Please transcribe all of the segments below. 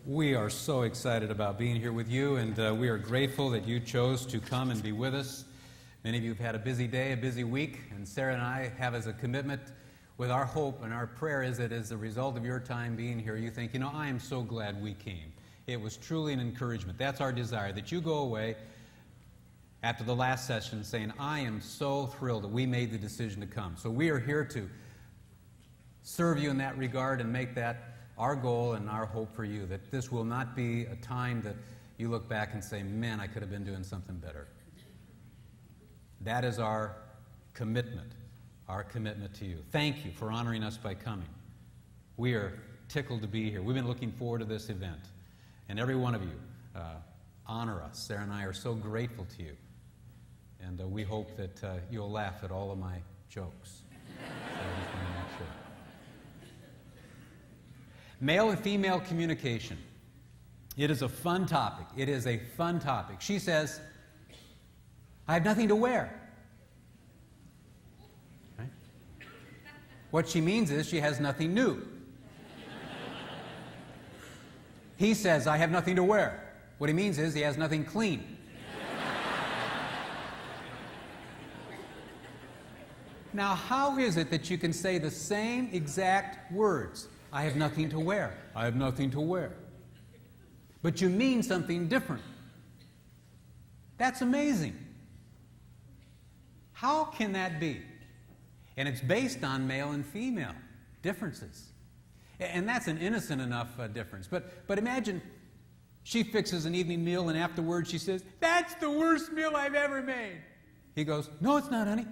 We are so excited about being here with you, and we are grateful that you chose to come and be with us. Many of you have had a busy day, a busy week, and Sarah and I have as a commitment with our hope and our prayer is that as a result of your time being here, you think, I am so glad we came. It was truly an encouragement. That's our desire, that you go away after the last session saying, I am so thrilled that we made the decision to come. So we are here to serve you in that regard and make that our goal and our hope for you, that this will not be a time that you look back and say, man, I could have been doing something better. That is our commitment to you. Thank you for honoring us by coming. We are tickled to be here. We've been looking forward to this event. And every one of you honor us. Sarah and I are so grateful to you. And we hope that you'll laugh at all of my jokes. Male and female communication. It is a fun topic. It is a fun topic. She says, I have nothing to wear. Right? What she means is she has nothing new. He says, I have nothing to wear. What he means is he has nothing clean. Now, how is it that you can say the same exact words? I have nothing to wear. I have nothing to wear. But you mean something different. That's amazing. How can that be? And it's based on male and female differences. And that's an innocent enough difference. But imagine she fixes an evening meal and afterwards she says, that's the worst meal I've ever made. He goes, no, it's not, honey.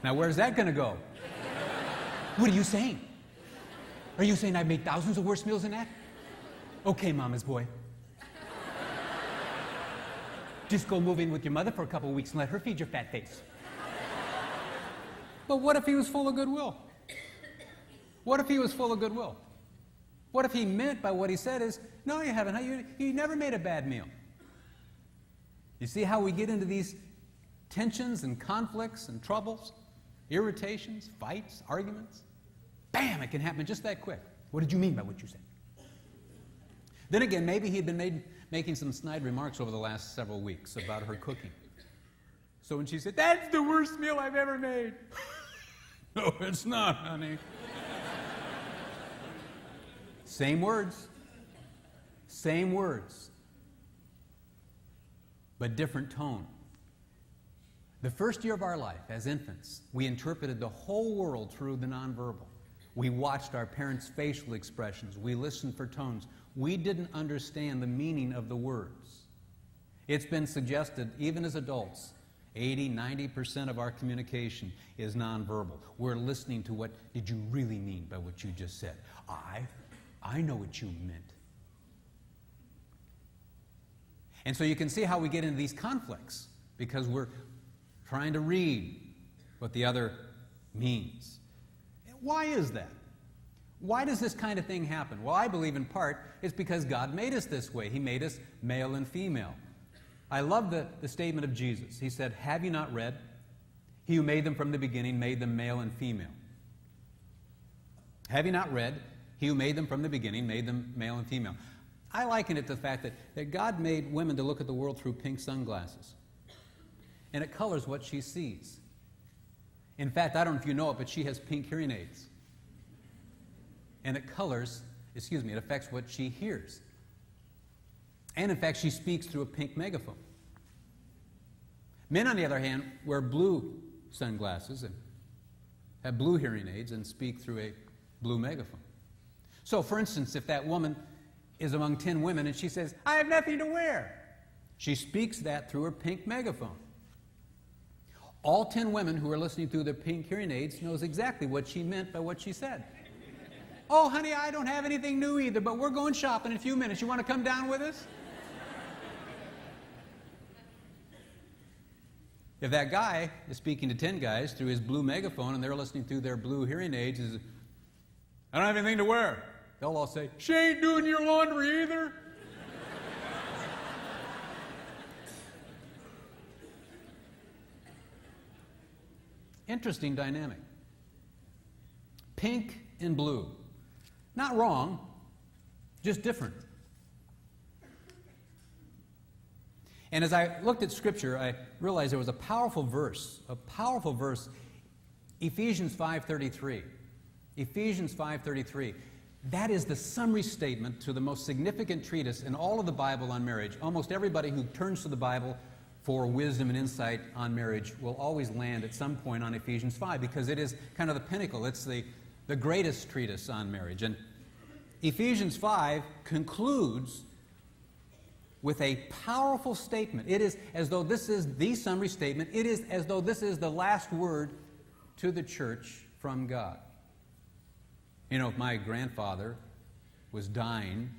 Now, where's that going to go? What are you saying? Are you saying I've made thousands of worse meals than that? Okay, mama's boy. Just go move in with your mother for a couple of weeks and let her feed your fat face. But what if he was full of goodwill? What if he was full of goodwill? What if he meant by what he said is, no, you haven't. You never made a bad meal. You see how we get into these tensions and conflicts and troubles? Irritations, fights, arguments. Bam, it can happen just that quick. What did you mean by what you said? Then again, maybe he had been making some snide remarks over the last several weeks about her cooking. So when she said, that's the worst meal I've ever made. No, it's not, honey. Same words, but different tone. The first year of our life, as infants, we interpreted the whole world through the nonverbal. We watched our parents' facial expressions. We listened for tones. We didn't understand the meaning of the words. It's been suggested, even as adults, 80-90% of our communication is nonverbal. We're listening to what did you really mean by what you just said. I know what you meant. And so you can see how we get into these conflicts, because we're trying to read what the other means. Why is that? Why does this kind of thing happen? Well, I believe in part it's because God made us this way. He made us male and female. I love the statement of Jesus. He said, have you not read? He who made them from the beginning made them male and female. Have you not read? He who made them from the beginning made them male and female. I liken it to the fact that God made women to look at the world through pink sunglasses. And it colors what she sees. In fact, I don't know if you know it, but she has pink hearing aids. And it affects what she hears. And in fact, she speaks through a pink megaphone. Men, on the other hand, wear blue sunglasses and have blue hearing aids and speak through a blue megaphone. So, for instance, if that woman is among 10 women and she says, I have nothing to wear, she speaks that through her pink megaphone. All 10 women who are listening through their pink hearing aids knows exactly what she meant by what she said. Oh, honey, I don't have anything new either, but we're going shopping in a few minutes. You want to come down with us? If that guy is speaking to 10 guys through his blue megaphone and they're listening through their blue hearing aids, I don't have anything to wear. They'll all say, she ain't doing your laundry either. Interesting dynamic. Pink and blue. Not wrong, just different. And as I looked at Scripture, I realized there was a powerful verse, Ephesians 5:33. Ephesians 5:33. That is the summary statement to the most significant treatise in all of the Bible on marriage. Almost everybody who turns to the Bible for wisdom and insight on marriage will always land at some point on Ephesians 5 because it is kind of the pinnacle. It's the greatest treatise on marriage. And Ephesians 5 concludes with a powerful statement. It is as though this is the summary statement. It is as though this is the last word to the church from God. You know, if my grandfather was dying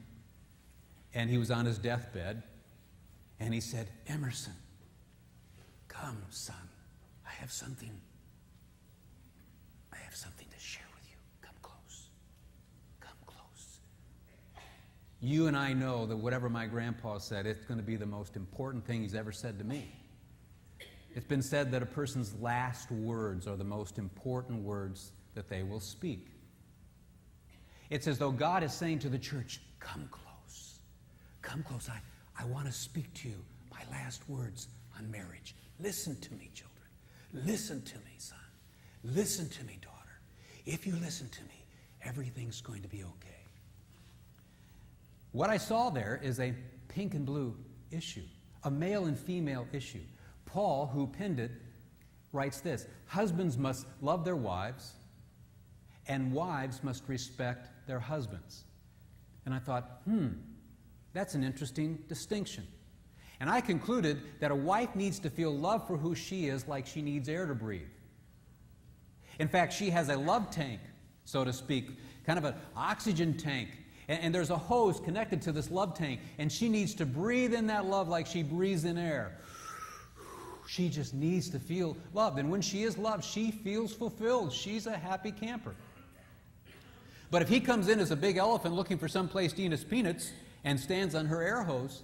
and he was on his deathbed and he said, "Emerson, come, son, I have something to share with you. Come close. Come close." You and I know that whatever my grandpa said, it's going to be the most important thing he's ever said to me. It's been said that a person's last words are the most important words that they will speak. It's as though God is saying to the church, "Come close. Come close. I want to speak to you my last words on marriage. Listen to me, children. Listen to me, son. Listen to me, daughter. If you listen to me, everything's going to be okay." What I saw there is a pink and blue issue, a male and female issue. Paul, who penned it, writes this: husbands must love their wives, and wives must respect their husbands. And I thought, that's an interesting distinction. And I concluded that a wife needs to feel love for who she is like she needs air to breathe. In fact, she has a love tank, so to speak, kind of an oxygen tank. And there's a hose connected to this love tank, and she needs to breathe in that love like she breathes in air. She just needs to feel loved. And when she is loved, she feels fulfilled. She's a happy camper. But if he comes in as a big elephant looking for some place to eat his peanuts and stands on her air hose,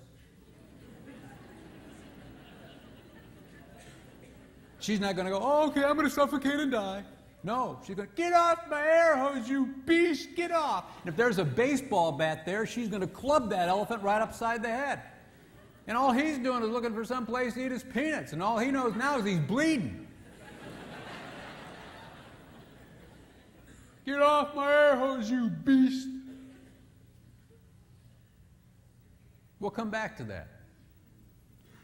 she's not going to go, "Oh, okay, I'm going to suffocate and die." No, she's going to, "Get off my air hose, you beast, get off." And if there's a baseball bat there, she's going to club that elephant right upside the head. And all he's doing is looking for some place to eat his peanuts, and all he knows now is he's bleeding. "Get off my air hose, you beast." We'll come back to that.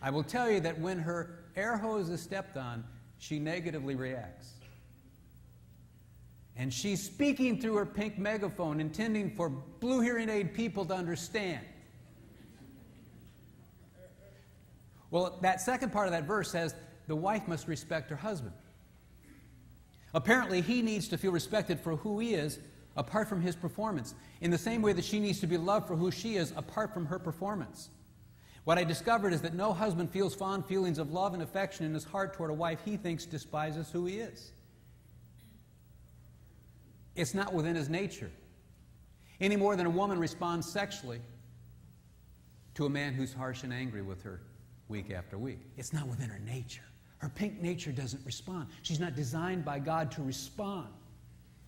I will tell you that when her air hose is stepped on, she negatively reacts. And she's speaking through her pink megaphone, intending for blue hearing aid people to understand. Well, that second part of that verse says the wife must respect her husband. Apparently, he needs to feel respected for who he is apart from his performance, in the same way that she needs to be loved for who she is apart from her performance. What I discovered is that no husband feels fond feelings of love and affection in his heart toward a wife he thinks despises who he is. It's not within his nature, any more than a woman responds sexually to a man who's harsh and angry with her week after week. It's not within her nature. Her pink nature doesn't respond. She's not designed by God to respond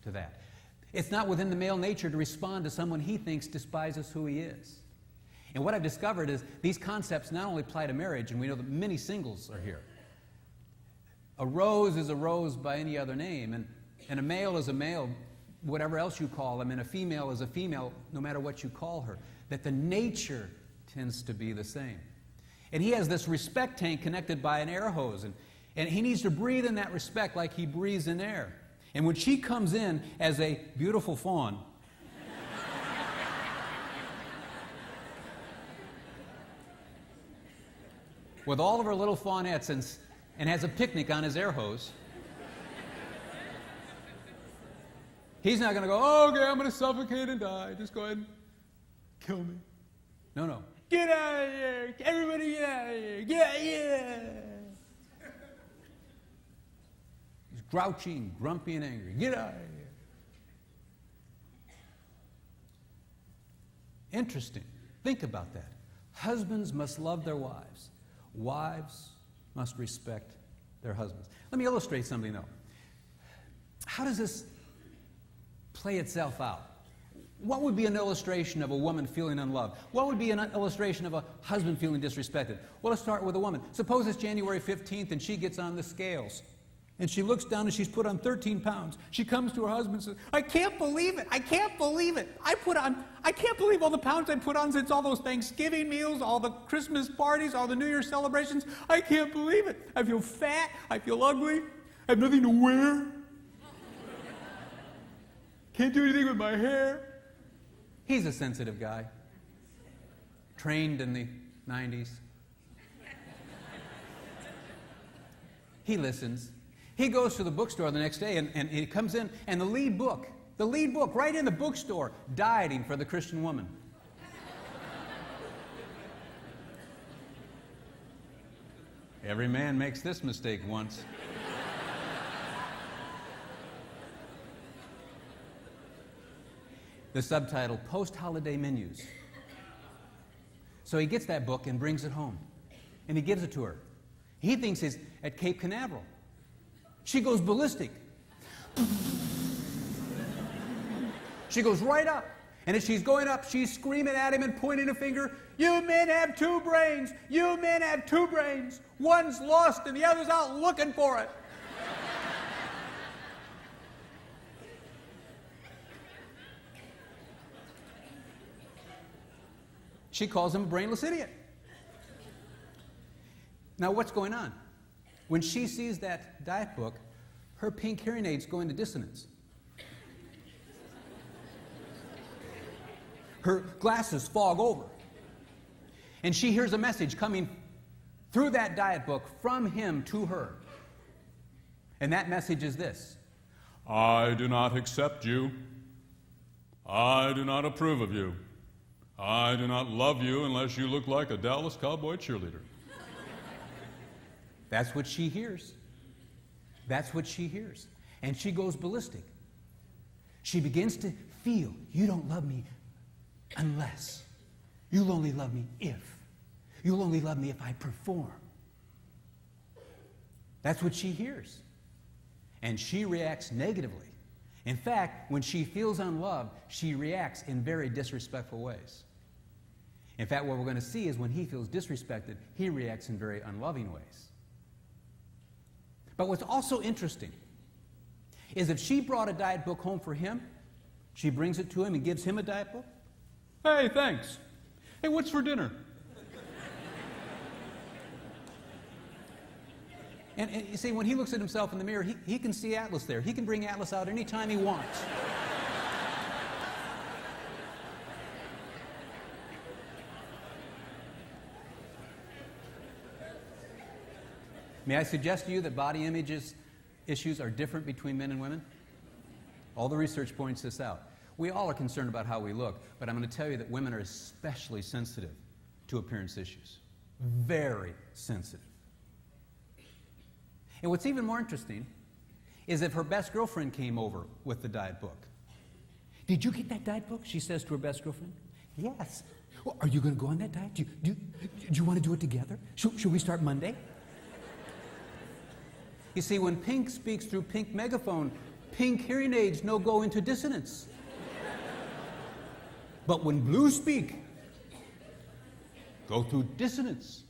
to that. It's not within the male nature to respond to someone he thinks despises who he is. And what I've discovered is these concepts not only apply to marriage, and we know that many singles are here. A rose is a rose by any other name, and a male is a male, whatever else you call him, and a female is a female, no matter what you call her. That the nature tends to be the same. And he has this respect tank connected by an air hose, and he needs to breathe in that respect like he breathes in air. And when she comes in as a beautiful fawn, with all of her little fawnettes and has a picnic on his air hose, he's not going to go, "Oh, okay, I'm going to suffocate and die. Just go ahead and kill me." No. "Get out of here! Everybody get out of here! Get out of here!" He's grouchy and grumpy and angry. "Get out of here!" Interesting. Think about that. Husbands must love their wives. Wives must respect their husbands. Let me illustrate something, though. how does this play itself out? What would be an illustration of a woman feeling unloved? What would be an illustration of a husband feeling disrespected? Well, let's start with a woman. Suppose it's January 15th and she gets on the scales. And she looks down and she's put on 13 pounds. She comes to her husband and says, I can't believe it. I can't believe it. I can't believe all the pounds I put on since all those Thanksgiving meals, all the Christmas parties, all the New Year celebrations. I can't believe it. I feel fat. I feel ugly. I have nothing to wear. Can't do anything with my hair. He's a sensitive guy, trained in the 90s. He listens. He goes to the bookstore the next day, and he comes in, and the lead book right in the bookstore, Dieting for the Christian Woman. Every man makes this mistake once. The subtitle, Post-Holiday Menus. So he gets that book and brings it home, and he gives it to her. He thinks he's at Cape Canaveral. She goes ballistic. She goes right up. And as she's going up, she's screaming at him and pointing a finger. You men have two brains. You men have two brains. One's lost and the other's out looking for it. She calls him a brainless idiot. Now, what's going on? When she sees that diet book, her pink hearing aids go into dissonance. Her glasses fog over. And she hears a message coming through that diet book from him to her. And that message is this: I do not accept you. I do not approve of you. I do not love you unless you look like a Dallas Cowboy cheerleader. That's what she hears. That's what she hears. And she goes ballistic. She begins to feel, you don't love me unless. You'll only love me if. You'll only love me if I perform. That's what she hears. And she reacts negatively. In fact, when she feels unloved, she reacts in very disrespectful ways. In fact, what we're going to see is when he feels disrespected, he reacts in very unloving ways. But what's also interesting is if she brought a diet book home for him, she brings it to him and gives him a diet book. Hey, thanks. Hey, what's for dinner? And you see, when he looks at himself in the mirror, he can see Atlas there. He can bring Atlas out anytime he wants. May I suggest to you that body issues are different between men and women? All the research points this out. We all are concerned about how we look, but I'm going to tell you that women are especially sensitive to appearance issues. Very sensitive. And what's even more interesting is if her best girlfriend came over with the diet book. Did you get that diet book? She says to her best girlfriend. Yes. Well, are you going to go on that diet? Do you want to do it together? Should we start Monday? You see, when Pink speaks through Pink megaphone, Pink hearing aids no go into dissonance. But when Blue speak, go through dissonance.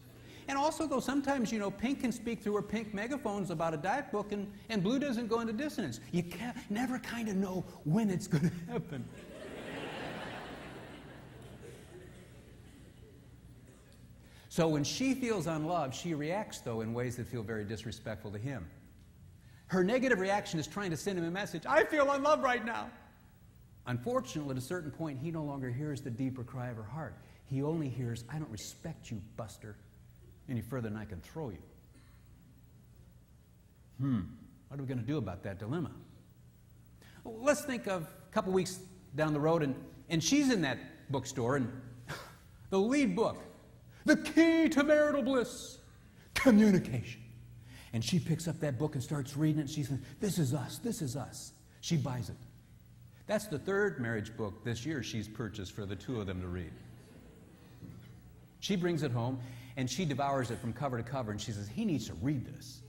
And also, though, sometimes, Pink can speak through her Pink megaphones about a diet book, and Blue doesn't go into dissonance. You can't never kind of know when it's going to happen. So when she feels unloved, she reacts, though, in ways that feel very disrespectful to him. Her negative reaction is trying to send him a message, I feel unloved right now. Unfortunately, at a certain point, he no longer hears the deeper cry of her heart. He only hears, I don't respect you, Buster, any further than I can throw you. What are we going to do about that dilemma? Well, let's think of a couple weeks down the road, and she's in that bookstore, and the lead book, The Key to Marital Bliss, Communication. And she picks up that book and starts reading it, and she says, this is us, this is us. She buys it. That's the third marriage book this year she's purchased for the two of them to read. She brings it home, and she devours it from cover to cover, and she says, he needs to read this.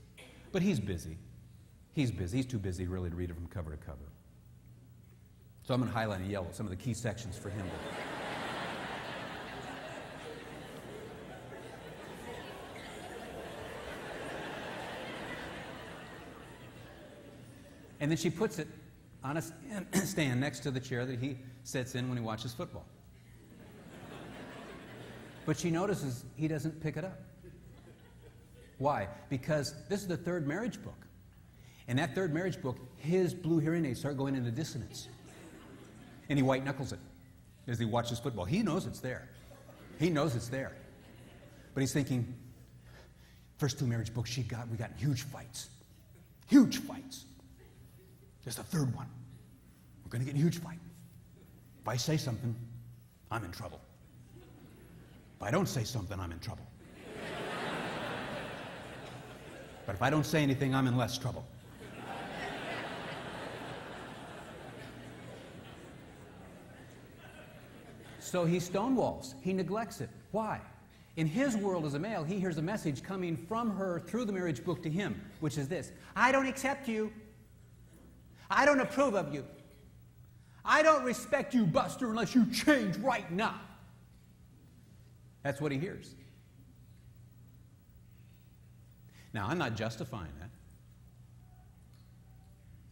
But he's busy. He's busy. He's too busy really to read it from cover to cover. So I'm going to highlight in yellow some of the key sections for him. And then she puts it on a stand next to the chair that he sits in when he watches football. But she notices he doesn't pick it up. Why? Because this is the third marriage book. And that third marriage book, his blue hearing aids start going into dissonance. And he white knuckles it as he watches football. He knows it's there. He knows it's there. But he's thinking, first two marriage books we got in huge fights. Huge fights. There's the third one. We're going to get in a huge fight. If I say something, I'm in trouble. If I don't say something, I'm in trouble. But if I don't say anything, I'm in less trouble. So he stonewalls. He neglects it. Why? In his world as a male, he hears a message coming from her through the marriage book to him, which is this: I don't accept you. I don't approve of you. I don't respect you, Buster, unless you change right now. That's what he hears. Now, I'm not justifying that.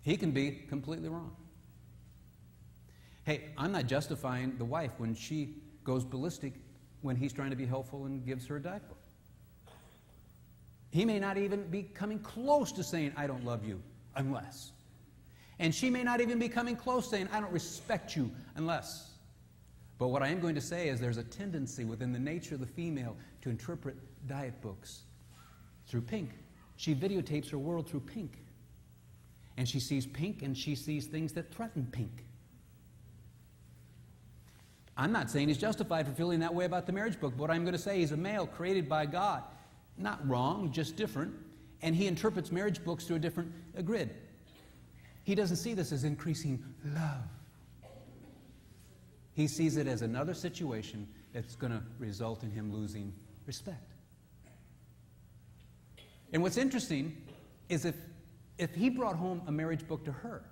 He can be completely wrong. Hey, I'm not justifying the wife when she goes ballistic when he's trying to be helpful and gives her a diet book. He may not even be coming close to saying, I don't love you, unless. And she may not even be coming close saying, I don't respect you, unless. But what I am going to say is there's a tendency within the nature of the female to interpret diet books through pink. She videotapes her world through pink. And she sees pink and she sees things that threaten pink. I'm not saying he's justified for feeling that way about the marriage book, but what I'm going to say, he's a male created by God. Not wrong, just different. And he interprets marriage books through a different grid. He doesn't see this as increasing love. He sees it as another situation that's going to result in him losing respect. And what's interesting is if he brought home a marriage book to her,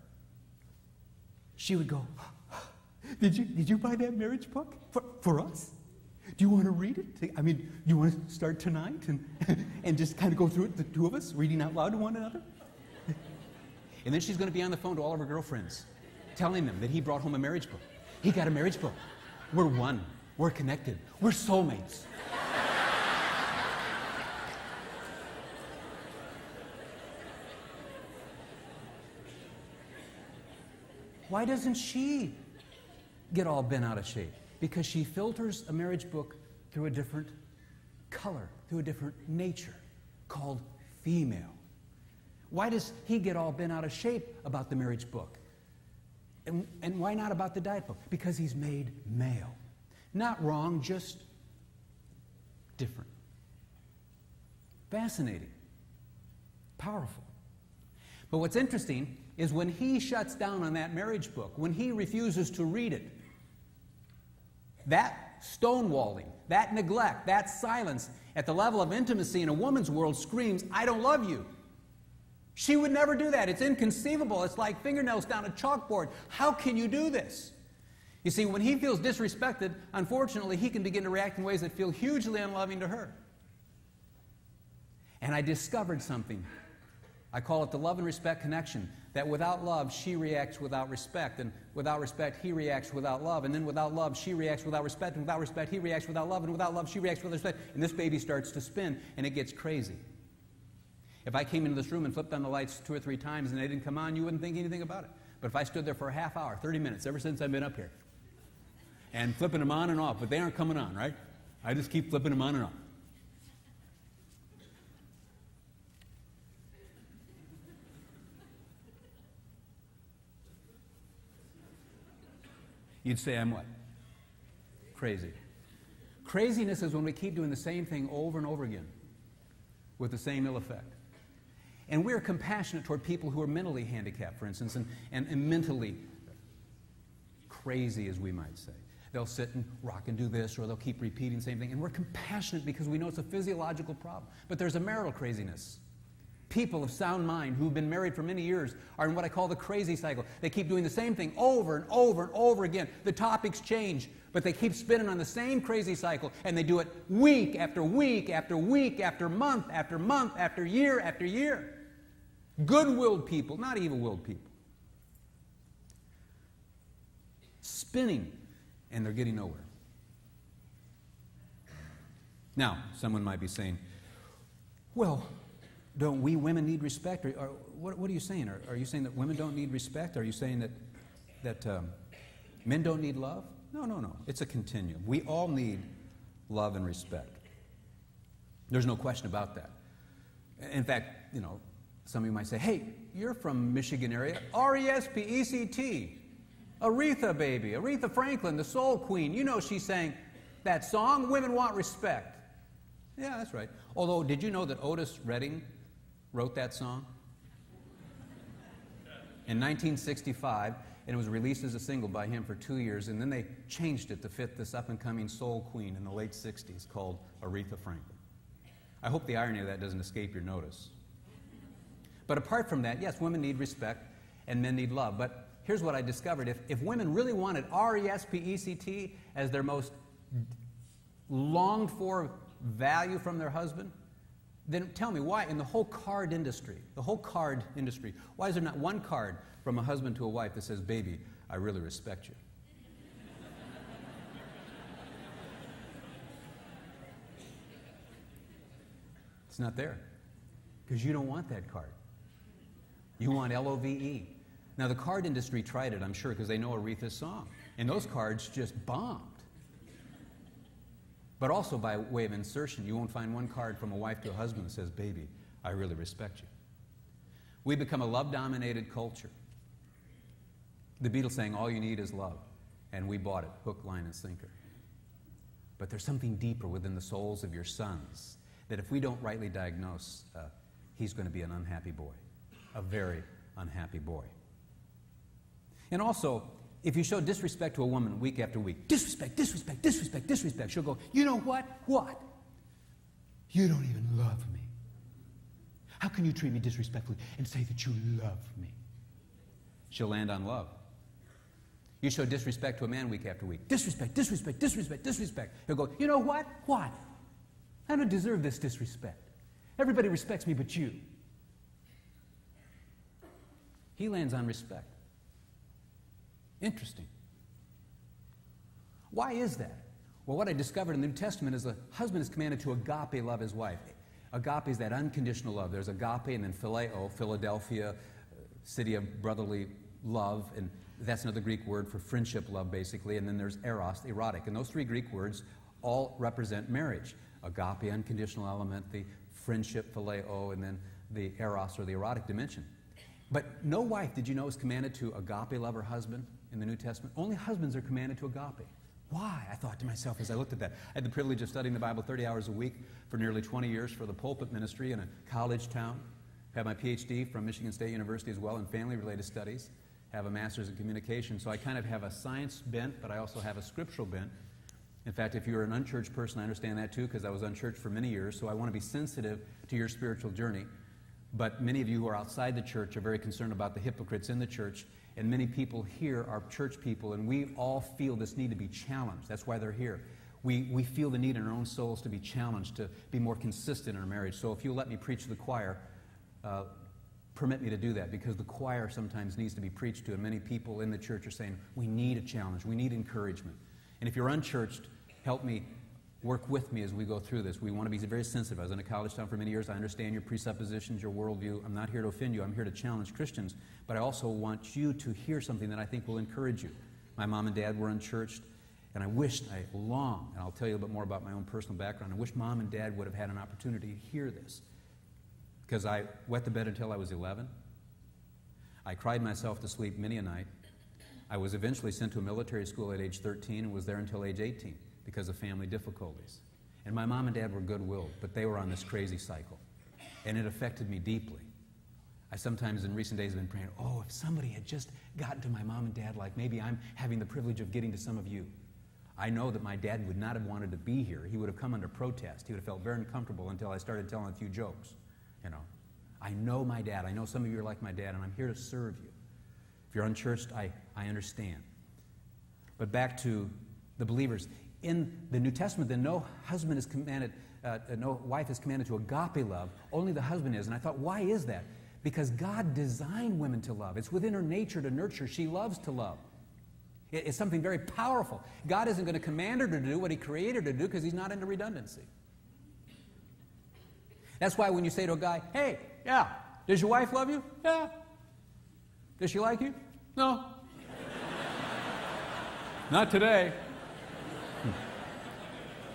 she would go, Did you buy that marriage book for us? Do you want to read it? I mean, do you want to start tonight and just kind of go through it, the two of us, reading out loud to one another? And then she's going to be on the phone to all of her girlfriends, telling them that he brought home a marriage book. He got a marriage book. We're one. We're connected. We're soulmates. Why doesn't she get all bent out of shape? Because she filters a marriage book through a different color, through a different nature, called female. Why does he get all bent out of shape about the marriage book? And why not about the diet book? Because he's made male. Not wrong, just different. Fascinating. Powerful. But what's interesting is when he shuts down on that marriage book, when he refuses to read it, that stonewalling, that neglect, that silence at the level of intimacy in a woman's world screams, I don't love you. She would never do that. It's inconceivable. It's like fingernails down a chalkboard. How can you do this? You see, when he feels disrespected, unfortunately, he can begin to react in ways that feel hugely unloving to her. And I discovered something. I call it the love and respect connection. That without love, she reacts without respect. And without respect, he reacts without love. And then without love, she reacts without respect. And without respect, he reacts without love. And without love, she reacts without respect. And this baby starts to spin, and it gets crazy. If I came into this room and flipped on the lights 2 or 3 times and they didn't come on, you wouldn't think anything about it. But if I stood there for a half hour, 30 minutes, ever since I've been up here, and flipping them on and off, but they aren't coming on, right? I just keep flipping them on and off. You'd say I'm what? Crazy. Craziness is when we keep doing the same thing over and over again with the same ill effect. And we're compassionate toward people who are mentally handicapped, for instance, and mentally crazy, as we might say. They'll sit and rock and do this, or they'll keep repeating the same thing. And we're compassionate because we know it's a physiological problem. But there's a marital craziness. people of sound mind who've been married for many years are in what I call the crazy cycle. They keep doing the same thing over and over and over again. The topics change, but they keep spinning on the same crazy cycle, and they do it week after week after week after month after year after year. Good-willed people, not evil-willed people. Spinning, and they're getting nowhere. Now, someone might be saying, well, don't we women need respect? Or what are you saying? Are you saying that women don't need respect? Are you saying that men don't need love? No. It's a continuum. We all need love and respect. There's no question about that. In fact, some of you might say, hey, you're from Michigan area. R-E-S-P-E-C-T. Aretha, baby. Aretha Franklin, the soul queen. She sang that song, Women Want Respect. Yeah, that's right. Although, did you know that Otis Redding wrote that song? In 1965, and it was released as a single by him for 2 years, and then they changed it to fit this up-and-coming soul queen in the late 60s called Aretha Franklin. I hope the irony of that doesn't escape your notice. But apart from that, yes, women need respect and men need love. But here's what I discovered. If women really wanted R-E-S-P-E-C-T as their most longed-for value from their husband, then tell me why in the whole card industry, why is there not one card from a husband to a wife that says, baby, I really respect you? It's not there because you don't want that card. You want L-O-V-E. Now, the card industry tried it, I'm sure, because they know Aretha's song. And those cards just bombed. But also, by way of insertion, you won't find one card from a wife to a husband that says, baby, I really respect you. We become a love-dominated culture. The Beatles sang, all you need is love. And we bought it, hook, line, and sinker. But there's something deeper within the souls of your sons that if we don't rightly diagnose, he's going to be an unhappy boy. A very unhappy boy. And also, if you show disrespect to a woman week after week, disrespect, she'll go, you know what? What? You don't even love me. How can you treat me disrespectfully and say that you love me? She'll land on love. You show disrespect to a man week after week. Disrespect. He'll go, you know what? What? I don't deserve this disrespect. Everybody respects me but you. He lands on respect. Interesting. Why is that? Well, what I discovered in the New Testament is a husband is commanded to agape love his wife. Agape is that unconditional love. There's agape and then phileo, Philadelphia, city of brotherly love, and that's another Greek word for friendship love, basically. And then there's eros, erotic. And those three Greek words all represent marriage. Agape, unconditional element, the friendship, phileo, and then the eros, or the erotic dimension. But no wife, did you know, is commanded to agape love her husband in the New Testament? Only husbands are commanded to agape. Why? I thought to myself as I looked at that. I had the privilege of studying the Bible 30 hours a week for nearly 20 years for the pulpit ministry in a college town. I have my PhD from Michigan State University as well in family-related studies. I have a master's in communication. So I kind of have a science bent, but I also have a scriptural bent. In fact, if you're an unchurched person, I understand that too, because I was unchurched for many years. So I want to be sensitive to your spiritual journey. But many of you who are outside the church are very concerned about the hypocrites in the church, and many people here are church people, and we all feel this need to be challenged. That's why they're here. We feel the need in our own souls to be challenged, to be more consistent in our marriage. So if you'll let me preach to the choir, permit me to do that, because the choir sometimes needs to be preached to, and many people in the church are saying, we need a challenge, we need encouragement. And if you're unchurched, help me. Work with me as we go through this. We want to be very sensitive. I was in a college town for many years. I understand your presuppositions, your worldview. I'm not here to offend you. I'm here to challenge Christians. But I also want you to hear something that I think will encourage you. My mom and dad were unchurched, and I long, and I'll tell you a bit more about my own personal background, I wish mom and dad would have had an opportunity to hear this. Because I wet the bed until I was 11. I cried myself to sleep many a night. I was eventually sent to a military school at age 13 and was there until age 18. Because of family difficulties. And my mom and dad were good-willed, but they were on this crazy cycle. And it affected me deeply. I sometimes in recent days have been praying, if somebody had just gotten to my mom and dad like maybe I'm having the privilege of getting to some of you. I know that my dad would not have wanted to be here. He would have come under protest. He would have felt very uncomfortable until I started telling a few jokes. I know my dad. I know some of you are like my dad, and I'm here to serve you. If you're unchurched, I understand. But back to the believers. In the New Testament, then no husband is commanded, no wife is commanded to agape love. Only the husband is. And I thought, why is that? Because God designed women to love. It's within her nature to nurture. She loves to love. It's something very powerful. God isn't going to command her to do what He created her to do because He's not into redundancy. That's why when you say to a guy, hey, yeah, does your wife love you? Yeah. Does she like you? No. Not today.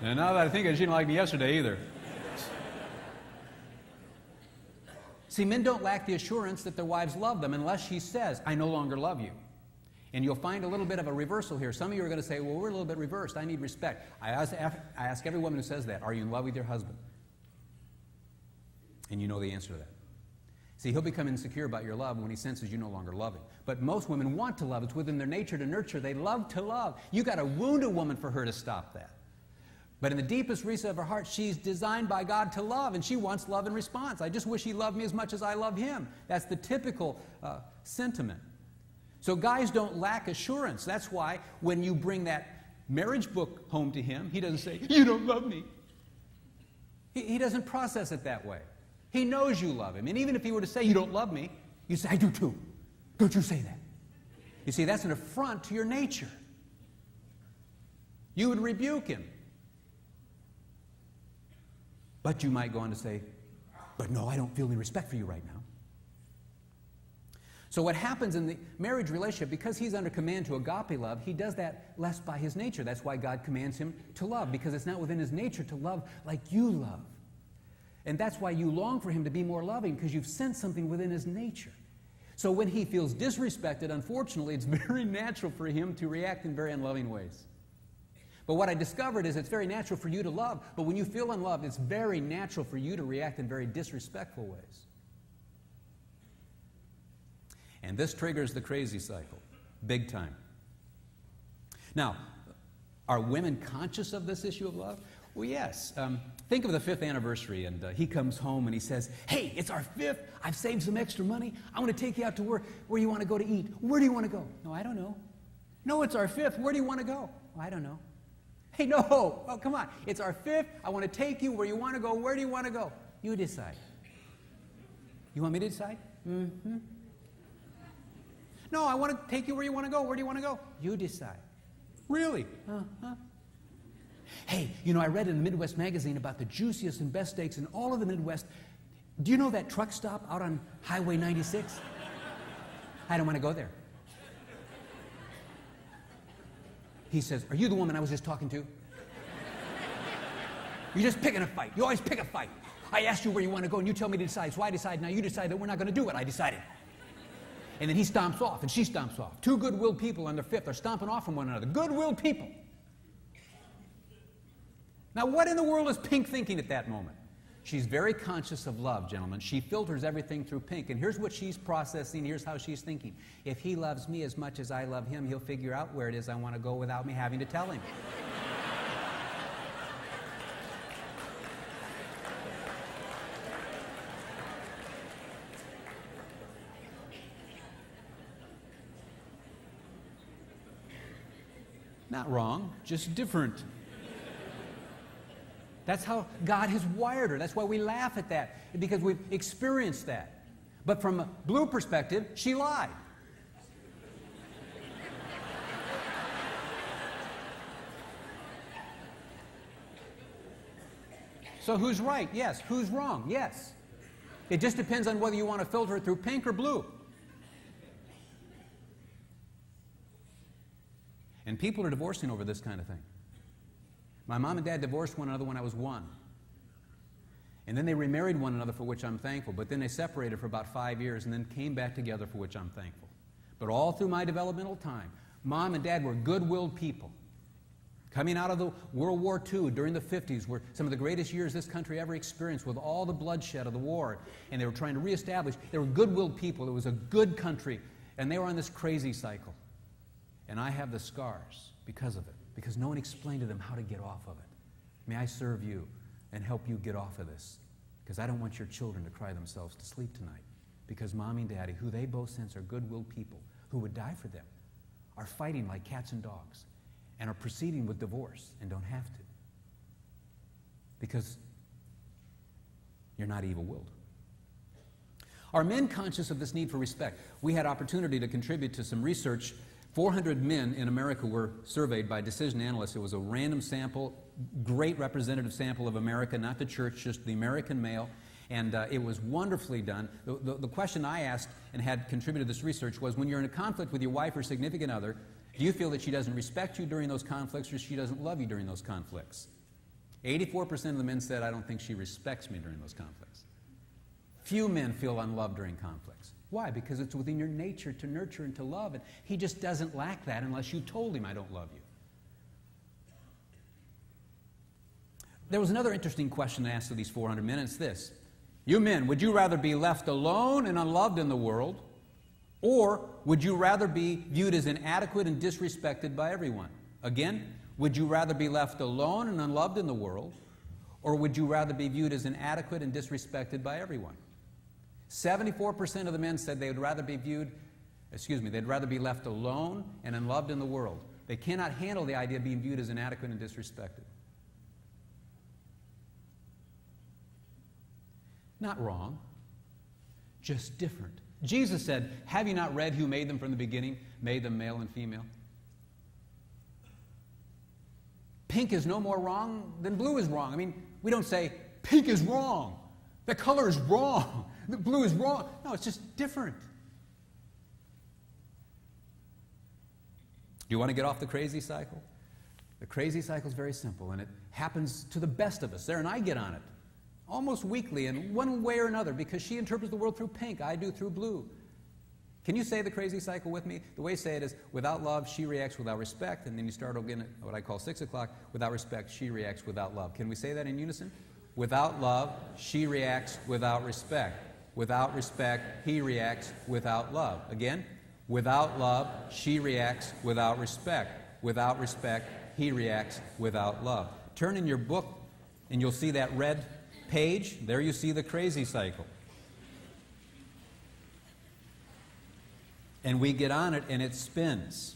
And now that I think of it, she didn't like me yesterday either. See, men don't lack the assurance that their wives love them unless she says, I no longer love you. And you'll find a little bit of a reversal here. Some of you are going to say, well, we're a little bit reversed. I need respect. I ask every woman who says that, are you in love with your husband? And you know the answer to that. See, he'll become insecure about your love when he senses you no longer love him. But most women want to love. It's within their nature to nurture. They love to love. You got to wound a woman for her to stop that. But in the deepest recess of her heart, she's designed by God to love, and she wants love in response. I just wish he loved me as much as I love him. That's the typical sentiment. So guys don't lack assurance. That's why when you bring that marriage book home to him, he doesn't say, you don't love me. He doesn't process it that way. He knows you love him. And even if he were to say, you don't love me, you say, I do too. Don't you say that. You see, that's an affront to your nature. You would rebuke him. But you might go on to say, but no, I don't feel any respect for you right now. So what happens in the marriage relationship, because he's under command to agape love, he does that less by his nature. That's why God commands him to love, because it's not within his nature to love like you love. And that's why you long for him to be more loving, because you've sensed something within his nature. So when he feels disrespected, unfortunately, it's very natural for him to react in very unloving ways. But what I discovered is it's very natural for you to love, but when you feel unloved, it's very natural for you to react in very disrespectful ways. And this triggers the crazy cycle, big time. Now, are women conscious of this issue of love? Well, yes. Think of the 5th anniversary, and he comes home and he says, hey, it's our 5th. I've saved some extra money. I want to take you out to where you want to go to eat. Where do you want to go? No, I don't know. No, it's our 5th. Where do you want to go? Oh, I don't know. Hey, no. Oh, come on. It's our 5th. I want to take you where you want to go. Where do you want to go? You decide. You want me to decide? Mm-hmm. No, I want to take you where you want to go. Where do you want to go? You decide. Really? Uh-huh. Hey, you know, I read in the Midwest magazine about the juiciest and best steaks in all of the Midwest. Do you know that truck stop out on Highway 96? I don't want to go there. He says, are you the woman I was just talking to? You're just picking a fight. You always pick a fight. I asked you where you want to go, and you tell me to decide. So I decide. Now you decide that we're not going to do what I decided. And then he stomps off, and she stomps off. Two good-willed people on their 5th are stomping off from one another. Good-willed people. Now, what in the world is Pink thinking at that moment? She's very conscious of love, gentlemen. She filters everything through Pink. And here's what she's processing. Here's how she's thinking. If he loves me as much as I love him, he'll figure out where it is I want to go without me having to tell him. Not wrong, just different. That's how God has wired her. That's why we laugh at that, because we've experienced that. But from a blue perspective, she lied. So who's right? Yes. Who's wrong? Yes. It just depends on whether you want to filter it through pink or blue. And people are divorcing over this kind of thing. My mom and dad divorced one another when I was 1. And then they remarried one another, for which I'm thankful. But then they separated for about 5 years and then came back together, for which I'm thankful. But all through my developmental time, Mom and Dad were good-willed people. Coming out of the World War II during the 50s were some of the greatest years this country ever experienced, with all the bloodshed of the war. And they were trying to reestablish. They were good-willed people. It was a good country. And they were on this crazy cycle. And I have the scars because of it, because no one explained to them how to get off of it. May I serve you and help you get off of this, because I don't want your children to cry themselves to sleep tonight, because Mommy and Daddy, who they both sense are good-willed people who would die for them, are fighting like cats and dogs and are proceeding with divorce and don't have to, because you're not evil-willed. Are men conscious of this need for respect? We had opportunity to contribute to some research. 400 men in America were surveyed by decision analysts. It was a random sample, great representative sample of America, not the church, just the American male. And it was wonderfully done. The question I asked and had contributed to this research was, when you're in a conflict with your wife or significant other, do you feel that she doesn't respect you during those conflicts or she doesn't love you during those conflicts? 84% of the men said, I don't think she respects me during those conflicts. Few men feel unloved during conflicts. Why? Because it's within your nature to nurture and to love, and he just doesn't lack that unless you told him, I don't love you. There was another interesting question asked to these 400 men, and it's this. You men, would you rather be left alone and unloved in the world, or would you rather be viewed as inadequate and disrespected by everyone? Again, would you rather be left alone and unloved in the world, or would you rather be viewed as inadequate and disrespected by everyone? 74% of the men said they'd rather be left alone and unloved in the world. They cannot handle the idea of being viewed as inadequate and disrespected. Not wrong, just different. Jesus said, have you not read who made them from the beginning, made them male and female? Pink is no more wrong than blue is wrong. I mean, we don't say, pink is wrong. The color is wrong. The blue is wrong. No, it's just different. Do you want to get off the crazy cycle? The crazy cycle is very simple, and it happens to the best of us. Sarah and I get on it almost weekly in one way or another, because she interprets the world through pink, I do through blue. Can you say the crazy cycle with me? The way I say it is, without love, she reacts without respect, and then you start again at what I call 6 o'clock. Without respect, she reacts without love. Can we say that in unison? Without love, she reacts without respect. Without respect, he reacts without love. Again, without love, she reacts without respect. Without respect, he reacts without love. Turn in your book, and you'll see that red page. There you see the crazy cycle. And we get on it, and it spins.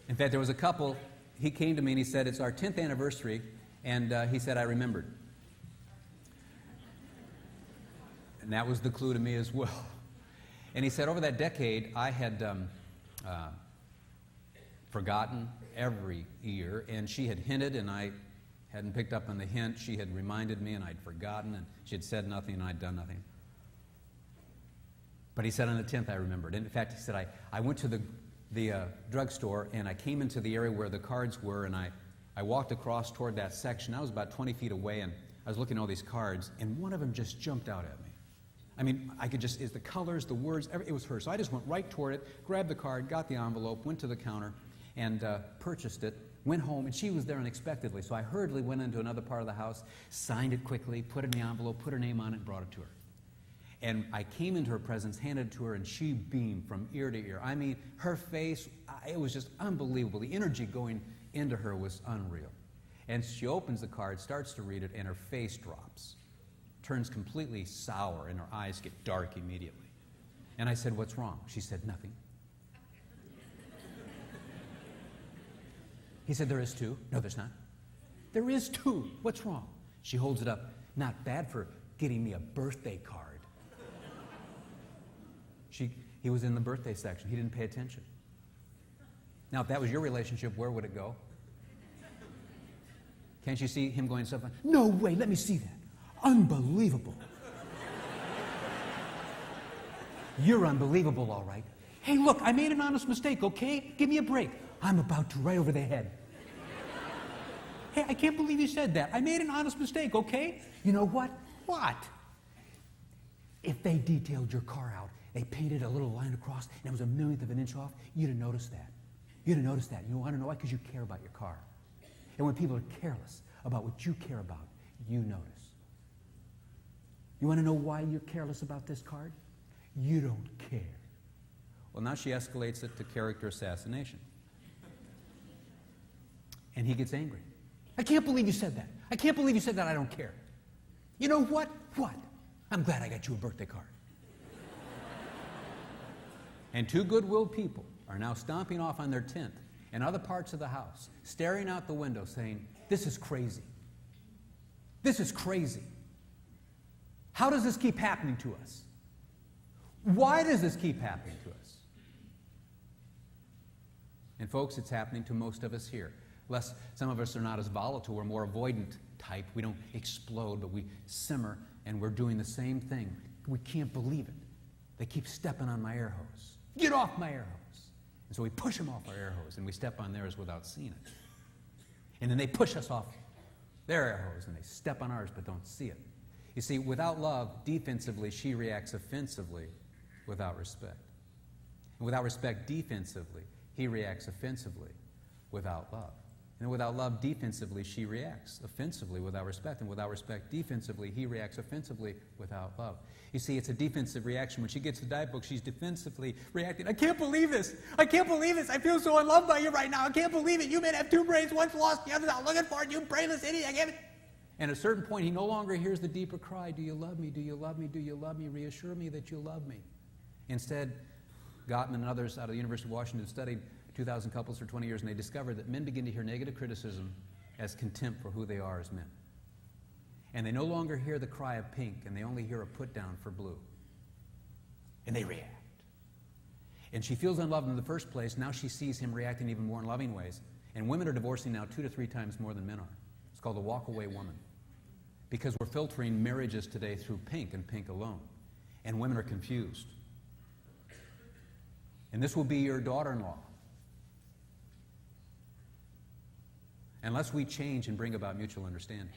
In fact, there was a couple, he came to me and he said, it's our 10th anniversary, and he said, I remembered. And that was the clue to me as well. And he said, over that decade, I had forgotten every year, and she had hinted, and I hadn't picked up on the hint. She had reminded me, and I'd forgotten, and she had said nothing, and I'd done nothing. But he said on the 10th, I remembered. And in fact, he said, I went to the drugstore, and I came into the area where the cards were, and I walked across toward that section. I was about 20 feet away, and I was looking at all these cards, and one of them just jumped out at me. I mean, I could just, it's the colors, the words, it was her. So I just went right toward it, grabbed the card, got the envelope, went to the counter, and purchased it, went home, and she was there unexpectedly. So I hurriedly went into another part of the house, signed it quickly, put it in the envelope, put her name on it, and brought it to her. And I came into her presence, handed it to her, and she beamed from ear to ear. I mean, her face, it was just unbelievable. The energy going into her was unreal. And she opens the card, starts to read it, and her face drops. Turns completely sour, and her eyes get dark immediately. And I said, what's wrong? She said, nothing. He said, there is two. No, there's not. There is two. What's wrong? She holds it up. Not bad for getting me a birthday card. He was in the birthday section. He didn't pay attention. Now, if that was your relationship, where would it go? Can't you see him going something? No way, let me see that. Unbelievable. You're unbelievable, all right. Hey, look, I made an honest mistake, okay? Give me a break. I'm about to right over the head. Hey, I can't believe you said that. I made an honest mistake, okay? You know what? What? If they detailed your car out, they painted a little line across, and it was a millionth of an inch off, you'd have noticed that. You'd have noticed that. You want to know why? Because you care about your car. And when people are careless about what you care about, you notice. You want to know why you're careless about this card? You don't care. Well, now she escalates it to character assassination. And he gets angry. I can't believe you said that. I can't believe you said that. I don't care. You know what? What? I'm glad I got you a birthday card. And two good-willed people are now stomping off on their tent in other parts of the house, staring out the window saying, this is crazy. This is crazy. How does this keep happening to us? Why does this keep happening to us? And folks, it's happening to most of us here. Less, some of us are not as volatile. We're more avoidant type. We don't explode, but we simmer, and we're doing the same thing. We can't believe it. They keep stepping on my air hose. Get off my air hose. And so we push them off our air hose, and we step on theirs without seeing it. And then they push us off their air hose, and they step on ours but don't see it. You see, without love, defensively, she reacts offensively without respect. And without respect, defensively, he reacts offensively without love. And without love, defensively, she reacts offensively without respect. And without respect, defensively, he reacts offensively without love. You see, it's a defensive reaction. When she gets the diet book, she's defensively reacting. I can't believe this. I can't believe this. I feel so unloved by you right now. I can't believe it. You men have two brains. One's lost, the other's out looking for it. You brainless idiot. I can't. And at a certain point, he no longer hears the deeper cry, do you love me? Do you love me? Do you love me? Reassure me that you love me. Instead, Gottman and others out of the University of Washington studied 2,000 couples for 20 years, and they discovered that men begin to hear negative criticism as contempt for who they are as men. And they no longer hear the cry of pink, and they only hear a put down for blue. And they react. And she feels unloved in the first place. Now she sees him reacting even more in loving ways. And women are divorcing now 2 to 3 times more than men are. It's called the walk-away woman. Because we're filtering marriages today through pink and pink alone. And women are confused. And this will be your daughter-in-law. Unless we change and bring about mutual understanding.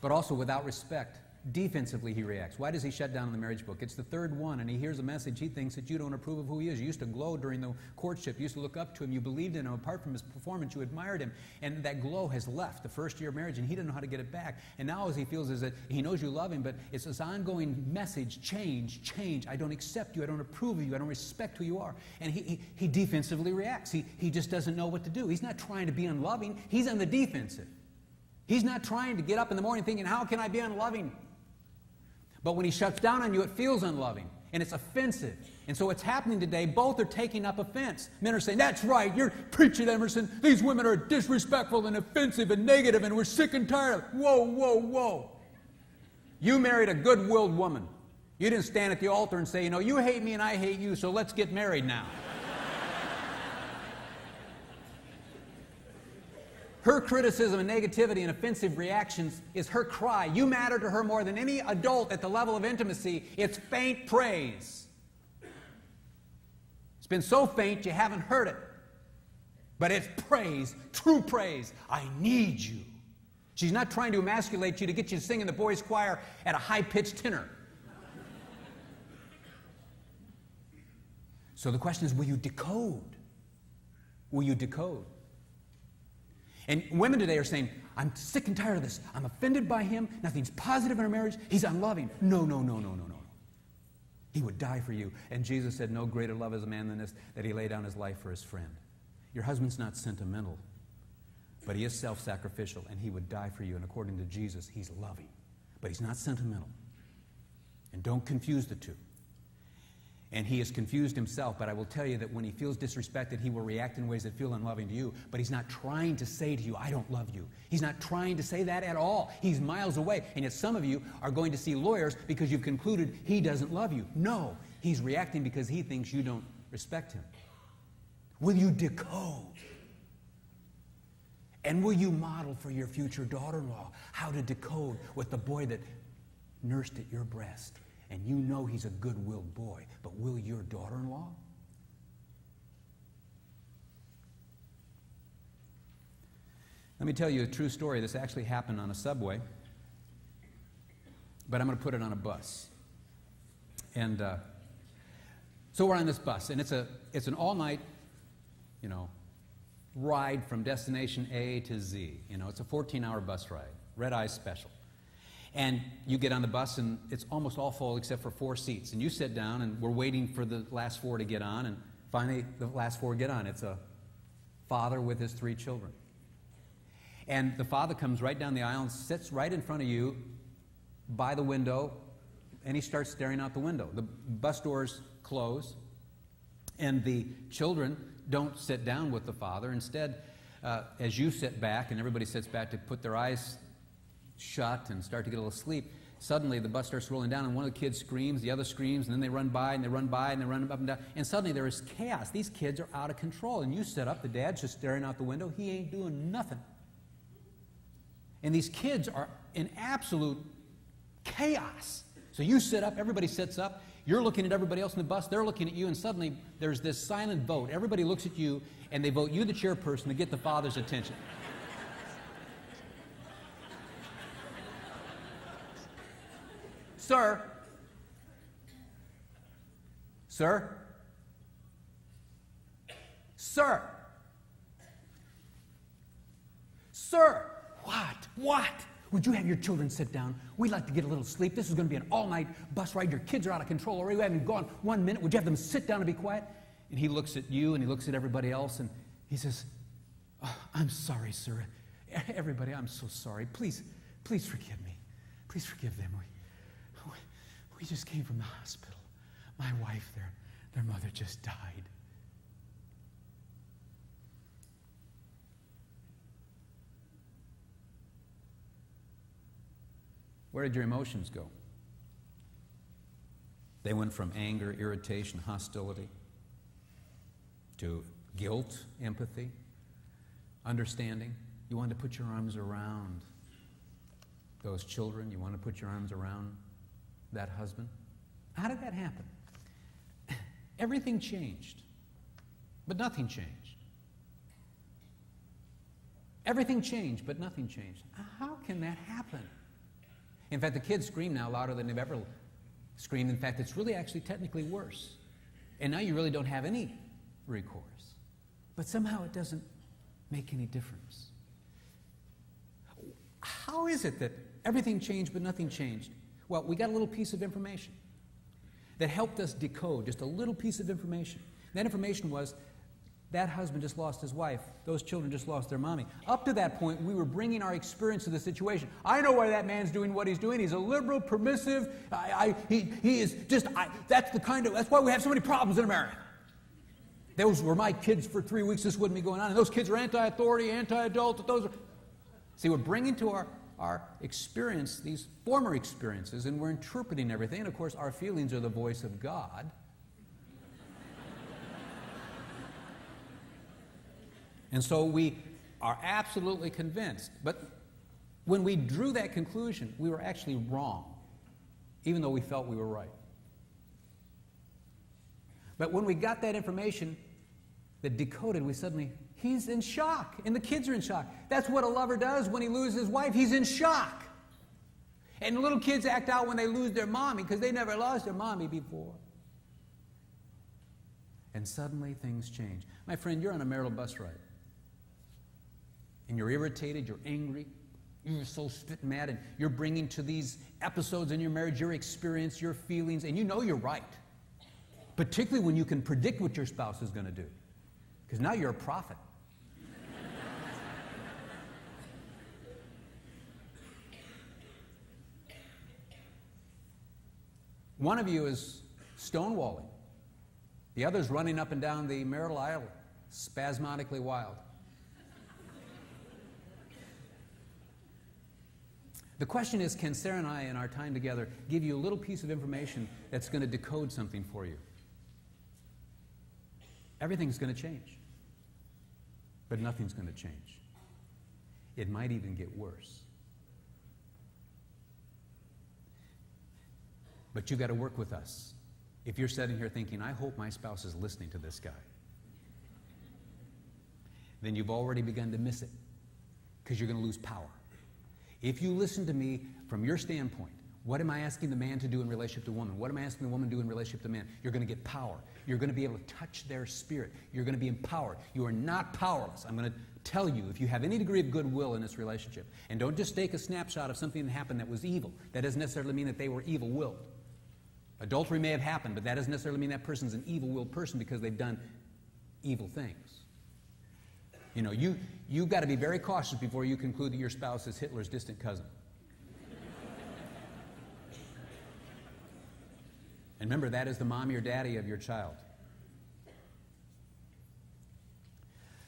But also, without respect, defensively he reacts. Why does he shut down in the marriage book? It's the third one, and he hears a message. He thinks that you don't approve of who he is. You used to glow during the courtship. You used to look up to him. You believed in him. Apart from his performance, you admired him. And that glow has left the first year of marriage, and he didn't know how to get it back. And now as he feels is that he knows you love him, but it's this ongoing message, change, change. I don't accept you. I don't approve of you. I don't respect who you are. And he defensively reacts. He just doesn't know what to do. He's not trying to be unloving. He's on the defensive. He's not trying to get up in the morning thinking, how can I be unloving? But when he shuts down on you, it feels unloving, and it's offensive. And so what's happening today, both are taking up offense. Men are saying, that's right, you're preaching, Emerson. These women are disrespectful and offensive and negative, and we're sick and tired of it. Whoa, whoa, whoa. You married a good-willed woman. You didn't stand at the altar and say, you hate me and I hate you, so let's get married now. Her criticism and negativity and offensive reactions is her cry. You matter to her more than any adult at the level of intimacy. It's faint praise. It's been so faint you haven't heard it. But it's praise, true praise. I need you. She's not trying to emasculate you to get you to sing in the boys' choir at a high-pitched tenor. So the question is, will you decode? Will you decode? And women today are saying, I'm sick and tired of this. I'm offended by him. Nothing's positive in our marriage. He's unloving. No. He would die for you. And Jesus said, no greater love is a man than this, that he lay down his life for his friend. Your husband's not sentimental, but he is self-sacrificial, and he would die for you. And according to Jesus, he's loving, but he's not sentimental. And don't confuse the two. And he is confused himself, but I will tell you that when he feels disrespected, he will react in ways that feel unloving to you. But he's not trying to say to you, I don't love you. He's not trying to say that at all. He's miles away. And yet some of you are going to see lawyers because you've concluded he doesn't love you. No, he's reacting because he thinks you don't respect him. Will you decode? And will you model for your future daughter-in-law how to decode with the boy that nursed at your breast? And you know he's a good-willed boy, but will your daughter-in-law? Let me tell you a true story. This actually happened on a subway, but I'm going to put it on a bus. And so we're on this bus, and it's an all-night, ride from destination A to Z. It's a 14-hour bus ride, red-eye special. And you get on the bus, and it's almost all full except for 4 seats. And you sit down, and we're waiting for the last 4 to get on, and finally the last 4 get on. It's a father with his 3 children. And the father comes right down the aisle and sits right in front of you by the window, and he starts staring out the window. The bus doors close, and the children don't sit down with the father. Instead, as you sit back and everybody sits back to put their eyes shut and start to get a little sleep, suddenly the bus starts rolling down, and one of the kids screams, the other screams, and then they run by, and they run by, and they run up and down. And suddenly there is chaos. These kids are out of control. And you sit up, the dad's just staring out the window. He ain't doing nothing. And these kids are in absolute chaos. So you sit up, everybody sits up. You're looking at everybody else in the bus. They're looking at you, and suddenly there's this silent vote. Everybody looks at you, and they vote you the chairperson to get the father's attention. Sir. Sir. Sir. Sir. What? Would you have your children sit down? We'd like to get a little sleep. This is going to be an all-night bus ride. Your kids are out of control already. We haven't gone 1 minute. Would you have them sit down and be quiet? And he looks at you, and he looks at everybody else, and he says, "Oh, I'm sorry, sir. Everybody, I'm so sorry. Please forgive me. Please forgive them. We just came from the hospital. My wife, their mother just died." Where did your emotions go? They went from anger, irritation, hostility to guilt, empathy, understanding. You wanted to put your arms around those children. You wanted to put your arms around that husband. How did that happen? Everything changed, but nothing changed. Everything changed, but nothing changed. How can that happen? In fact, the kids scream now louder than they've ever screamed. In fact, it's really actually technically worse. And now you really don't have any recourse. But somehow it doesn't make any difference. How is it that everything changed but nothing changed? Well, we got a little piece of information that helped us decode just a little piece of information. That information was that husband just lost his wife. Those children just lost their mommy. Up to that point, we were bringing our experience to the situation. I know why that man's doing what he's doing. He's a liberal, permissive. He is just. That's why we have so many problems in America. Those were my kids for 3 weeks. This wouldn't be going on. And those kids are anti-authority, anti-adult. See, we're bringing to our experience these former experiences, and we're interpreting everything. And of course, our feelings are the voice of God. And so we are absolutely convinced. But when we drew that conclusion, we were actually wrong, even though we felt we were right. But when we got that information that decoded, we suddenly, he's in shock, and the kids are in shock. That's what a lover does when he loses his wife. He's in shock. And little kids act out when they lose their mommy because they never lost their mommy before. And suddenly things change. My friend, you're on a marital bus ride. And you're irritated, you're angry, you're so spit mad, and you're bringing to these episodes in your marriage your experience, your feelings, and you know you're right. Particularly when you can predict what your spouse is going to do. Because now you're a prophet. One of you is stonewalling. The other's running up and down the marital aisle, spasmodically wild. The question is, can Sarah and I, in our time together, give you a little piece of information that's going to decode something for you? Everything's going to change. But nothing's going to change. It might even get worse. But you've got to work with us. If you're sitting here thinking, I hope my spouse is listening to this guy, then you've already begun to miss it, because you're going to lose power. If you listen to me from your standpoint, what am I asking the man to do in relationship to woman? What am I asking the woman to do in relationship to man? You're going to get power. You're going to be able to touch their spirit. You're going to be empowered. You are not powerless. I'm going to tell you, if you have any degree of goodwill in this relationship, and don't just take a snapshot of something that happened that was evil. That doesn't necessarily mean that they were evil-willed. Adultery may have happened, but that doesn't necessarily mean that person's an evil-willed person because they've done evil things. You know, you've got to be very cautious before you conclude that your spouse is Hitler's distant cousin. And remember, that is the mommy or daddy of your child.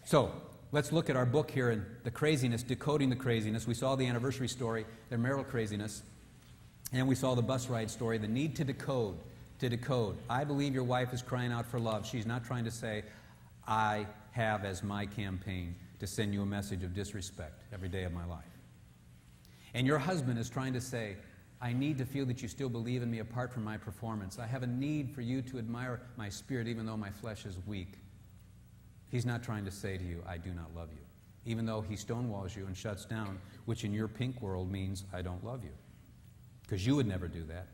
So, let's look at our book here in the craziness, decoding the craziness. We saw the anniversary story, their marital craziness, and we saw the bus ride story, the need to decode. I believe your wife is crying out for love. She's not trying to say, I have as my campaign to send you a message of disrespect every day of my life. And your husband is trying to say, I need to feel that you still believe in me apart from my performance. I have a need for you to admire my spirit even though my flesh is weak. He's not trying to say to you, I do not love you, even though he stonewalls you and shuts down, which in your pink world means I don't love you, because you would never do that.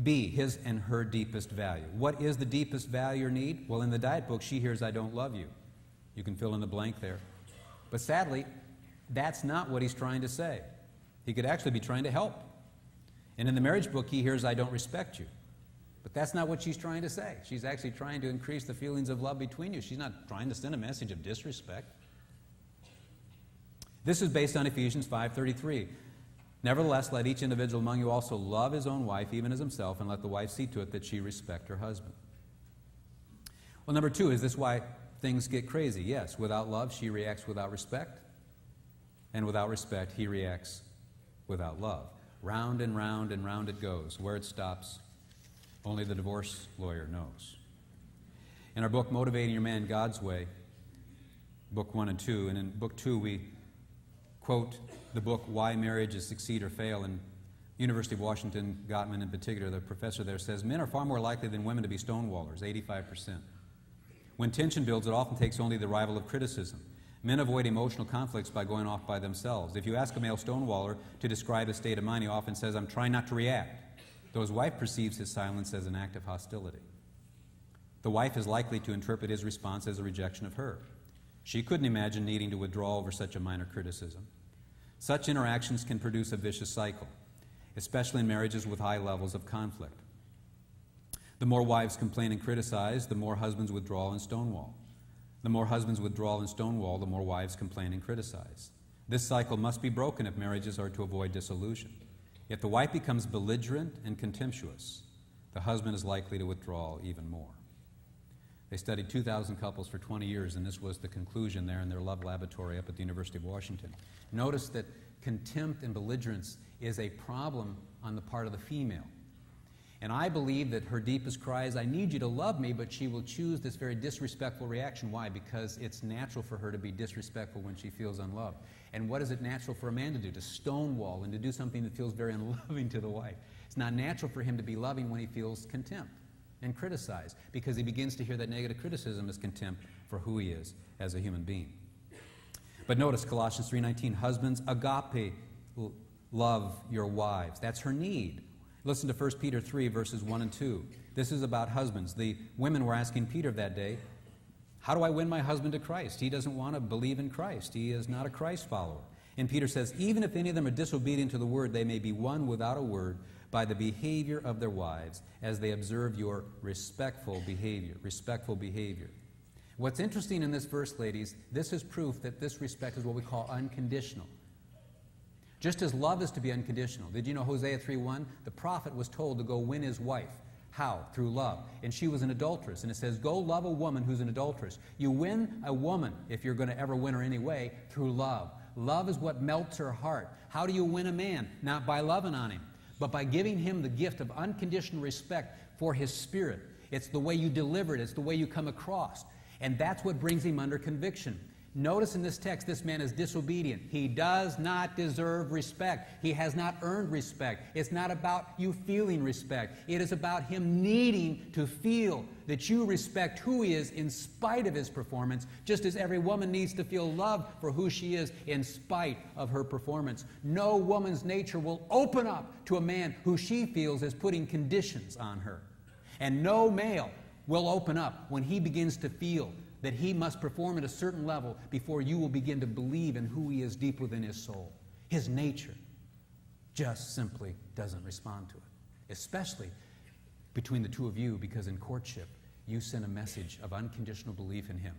B, his and her deepest value. What is the deepest value or need? Well, in the diet book, she hears, I don't love you. You can fill in the blank there. But sadly, that's not what he's trying to say. He could actually be trying to help. And in the marriage book, he hears, I don't respect you. But that's not what she's trying to say. She's actually trying to increase the feelings of love between you. She's not trying to send a message of disrespect. This is based on Ephesians 5:33. Nevertheless, let each individual among you also love his own wife, even as himself, and let the wife see to it that she respect her husband. Well, number 2, is this why things get crazy? Yes, without love, she reacts without respect. And without respect, he reacts without love. Round and round and round it goes. Where it stops, only the divorce lawyer knows. In our book, Motivating Your Man God's Way, book 1 and 2, and in book 2 we quote the book Why Marriages Succeed or Fail, and University of Washington, Gottman in particular, the professor there says, men are far more likely than women to be stonewallers, 85%. When tension builds, it often takes only the arrival of criticism. Men avoid emotional conflicts by going off by themselves. If you ask a male stonewaller to describe his state of mind, he often says, I'm trying not to react, though his wife perceives his silence as an act of hostility. The wife is likely to interpret his response as a rejection of her. She couldn't imagine needing to withdraw over such a minor criticism. Such interactions can produce a vicious cycle, especially in marriages with high levels of conflict. The more wives complain and criticize, the more husbands withdraw and stonewall. The more husbands withdraw and stonewall, the more wives complain and criticize. This cycle must be broken if marriages are to avoid dissolution. If the wife becomes belligerent and contemptuous, the husband is likely to withdraw even more. They studied 2,000 couples for 20 years, and this was the conclusion there in their love laboratory up at the University of Washington. Notice that contempt and belligerence is a problem on the part of the female. And I believe that her deepest cry is, I need you to love me, but she will choose this very disrespectful reaction. Why? Because it's natural for her to be disrespectful when she feels unloved. And what is it natural for a man to do? To stonewall and to do something that feels very unloving to the wife. It's not natural for him to be loving when he feels contempt and criticize, because he begins to hear that negative criticism as contempt for who he is as a human being. But notice Colossians 3:19, husbands, agape, love your wives. That's her need. Listen to 1 Peter 3, verses 1 and 2. This is about husbands. The women were asking Peter of that day, how do I win my husband to Christ? He doesn't want to believe in Christ. He is not a Christ follower. And Peter says, even if any of them are disobedient to the word, they may be won without a word by the behavior of their wives as they observe your respectful behavior. Respectful behavior. What's interesting in this verse, ladies, this is proof that this respect is what we call unconditional. Just as love is to be unconditional. Did you know Hosea 3:1? The prophet was told to go win his wife. How? Through love. And she was an adulteress. And it says, go love a woman who's an adulteress. You win a woman, if you're going to ever win her anyway, through love. Love is what melts her heart. How do you win a man? Not by loving on him, but by giving him the gift of unconditional respect for his spirit. It's the way you deliver it. It's the way you come across. And that's what brings him under conviction. Notice in this text, this man is disobedient. He does not deserve respect. He has not earned respect. It's not about you feeling respect. It is about him needing to feel that you respect who he is in spite of his performance, just as every woman needs to feel loved for who she is in spite of her performance. No woman's nature will open up to a man who she feels is putting conditions on her. And no male will open up when he begins to feel that he must perform at a certain level before you will begin to believe in who he is deep within his soul. His nature just simply doesn't respond to it, especially between the two of you, because in courtship, you sent a message of unconditional belief in him.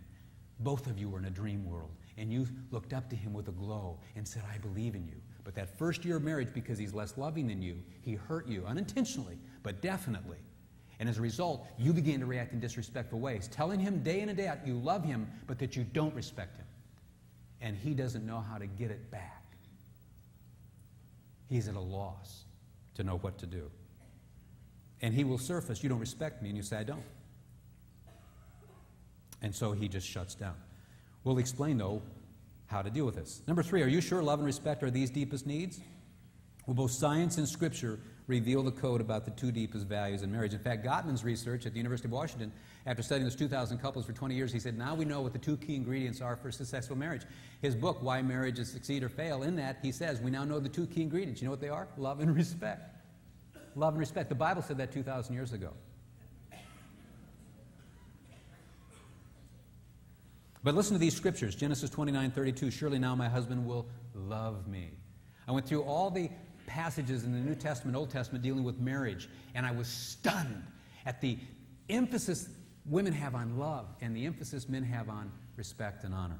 Both of you were in a dream world, and you looked up to him with a glow and said, I believe in you. But that first year of marriage, because he's less loving than you, he hurt you, unintentionally, but definitely. And as a result, you began to react in disrespectful ways, telling him day in and day out you love him, but that you don't respect him. And he doesn't know how to get it back. He's at a loss to know what to do. And he will surface, you don't respect me, and you say, I don't. And so he just shuts down. We'll explain, though, how to deal with this. Number 3, are you sure love and respect are these deepest needs? Well, both science and Scripture reveal the code about the 2 deepest values in marriage. In fact, Gottman's research at the University of Washington, after studying those 2,000 couples for 20 years, he said, now we know what the 2 key ingredients are for a successful marriage. His book, Why Marriages Succeed or Fail, in that he says, we now know the 2 key ingredients. You know what they are? Love and respect. Love and respect. The Bible said that 2,000 years ago. But listen to these scriptures. Genesis 29:32, surely now my husband will love me. I went through all the passages in the New Testament, Old Testament dealing with marriage, and I was stunned at the emphasis women have on love and the emphasis men have on respect and honor.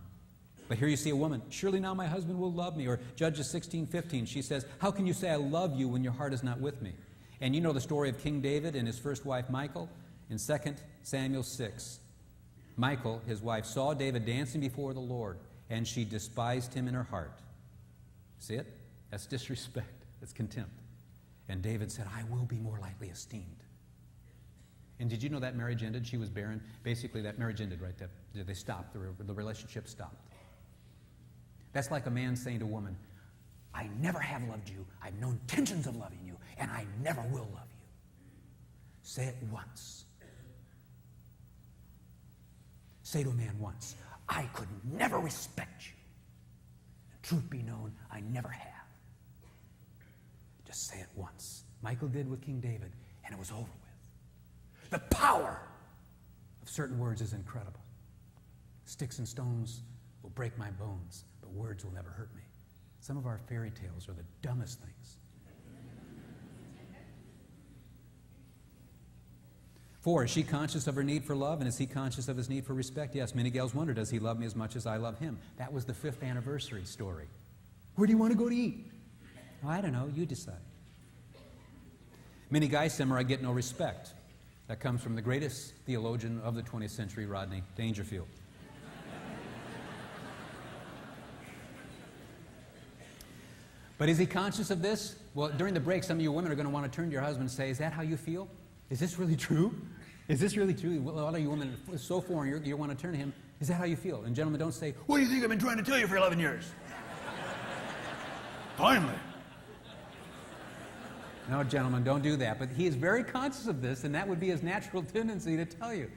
But here you see a woman, surely now my husband will love me. Or Judges 16:15, she says, how can you say I love you when your heart is not with me? And you know the story of King David and his first wife Michal in 2 Samuel 6. Michal, his wife, saw David dancing before the Lord, and she despised him in her heart. See it? That's disrespect. That's contempt. And David said, I will be more lightly esteemed. And did you know that marriage ended? She was barren. Basically, that marriage ended right there. They stopped. The relationship stopped. That's like a man saying to a woman, I never have loved you. I have no intentions of loving you, and I never will love you. Say it once. Say to a man once, I could never respect you. And truth be known, I never have. Just say it once. Michal did with King David, and it was over with. The power of certain words is incredible. Sticks and stones will break my bones, but words will never hurt me. Some of our fairy tales are the dumbest things. 4, is she conscious of her need for love, and is he conscious of his need for respect? Yes, many gals wonder, does he love me as much as I love him? That was the 5th anniversary story. Where do you want to go to eat? Oh, I don't know, you decide. Many guys simmer, I get no respect. That comes from the greatest theologian of the 20th century, Rodney Dangerfield. But is he conscious of this? Well, during the break, some of you women are going to want to turn to your husband and say, is that how you feel? Is this really true? Is this really true? A lot of you women are so foreign, you want to turn to him. Is that how you feel? And gentlemen, don't say, what do you think I've been trying to tell you for 11 years? Finally. No, gentlemen, don't do that. But he is very conscious of this, and that would be his natural tendency to tell you.